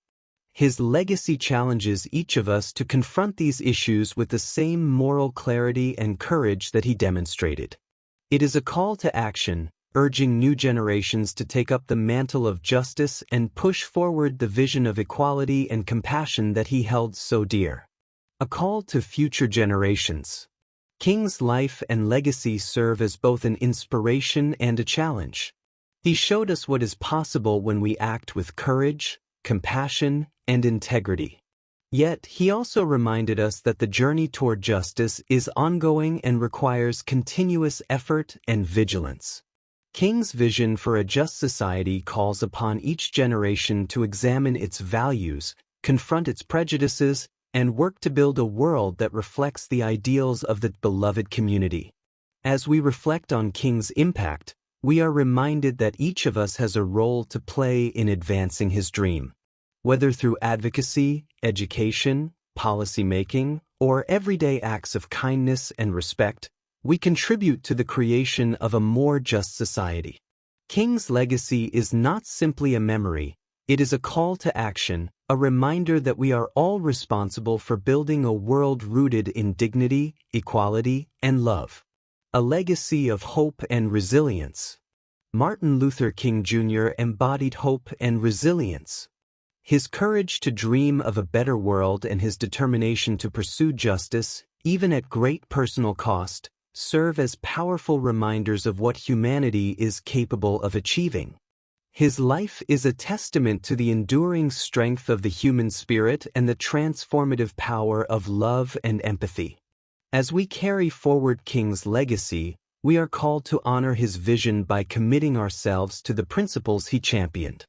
S1: His legacy challenges each of us to confront these issues with the same moral clarity and courage that he demonstrated. It is a call to action, urging new generations to take up the mantle of justice and push forward the vision of equality and compassion that he held so dear. A call to future generations. King's life and legacy serve as both an inspiration and a challenge. He showed us what is possible when we act with courage, compassion, and integrity. Yet, he also reminded us that the journey toward justice is ongoing and requires continuous effort and vigilance. King's vision for a just society calls upon each generation to examine its values, confront its prejudices, and work to build a world that reflects the ideals of the beloved community. As we reflect on King's impact, we are reminded that each of us has a role to play in advancing his dream. Whether through advocacy, education, policymaking, or everyday acts of kindness and respect, we contribute to the creation of a more just society. King's legacy is not simply a memory, it is a call to action, a reminder that we are all responsible for building a world rooted in dignity, equality, and love. A legacy of hope and resilience. Martin Luther King Jr. embodied hope and resilience. His courage to dream of a better world and his determination to pursue justice, even at great personal cost, serve as powerful reminders of what humanity is capable of achieving. His life is a testament to the enduring strength of the human spirit and the transformative power of love and empathy. As we carry forward King's legacy, we are called to honor his vision by committing ourselves to the principles he championed.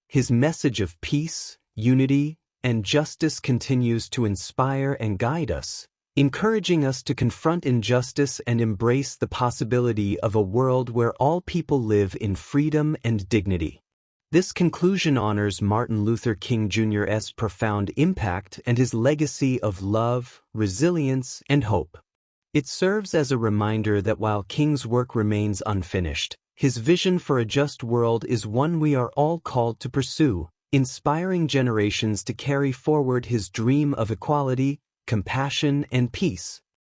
S1: His message of peace, unity, and justice continues to inspire and guide us, encouraging us to confront injustice and embrace the possibility of a world where all people live in freedom and dignity. This conclusion honors Martin Luther King Jr.'s profound impact and his legacy of love, resilience, and hope. It serves as a reminder that while King's work remains unfinished, his vision for a just world is one we are all called to pursue, inspiring generations to carry forward his dream of equality, compassion, and peace.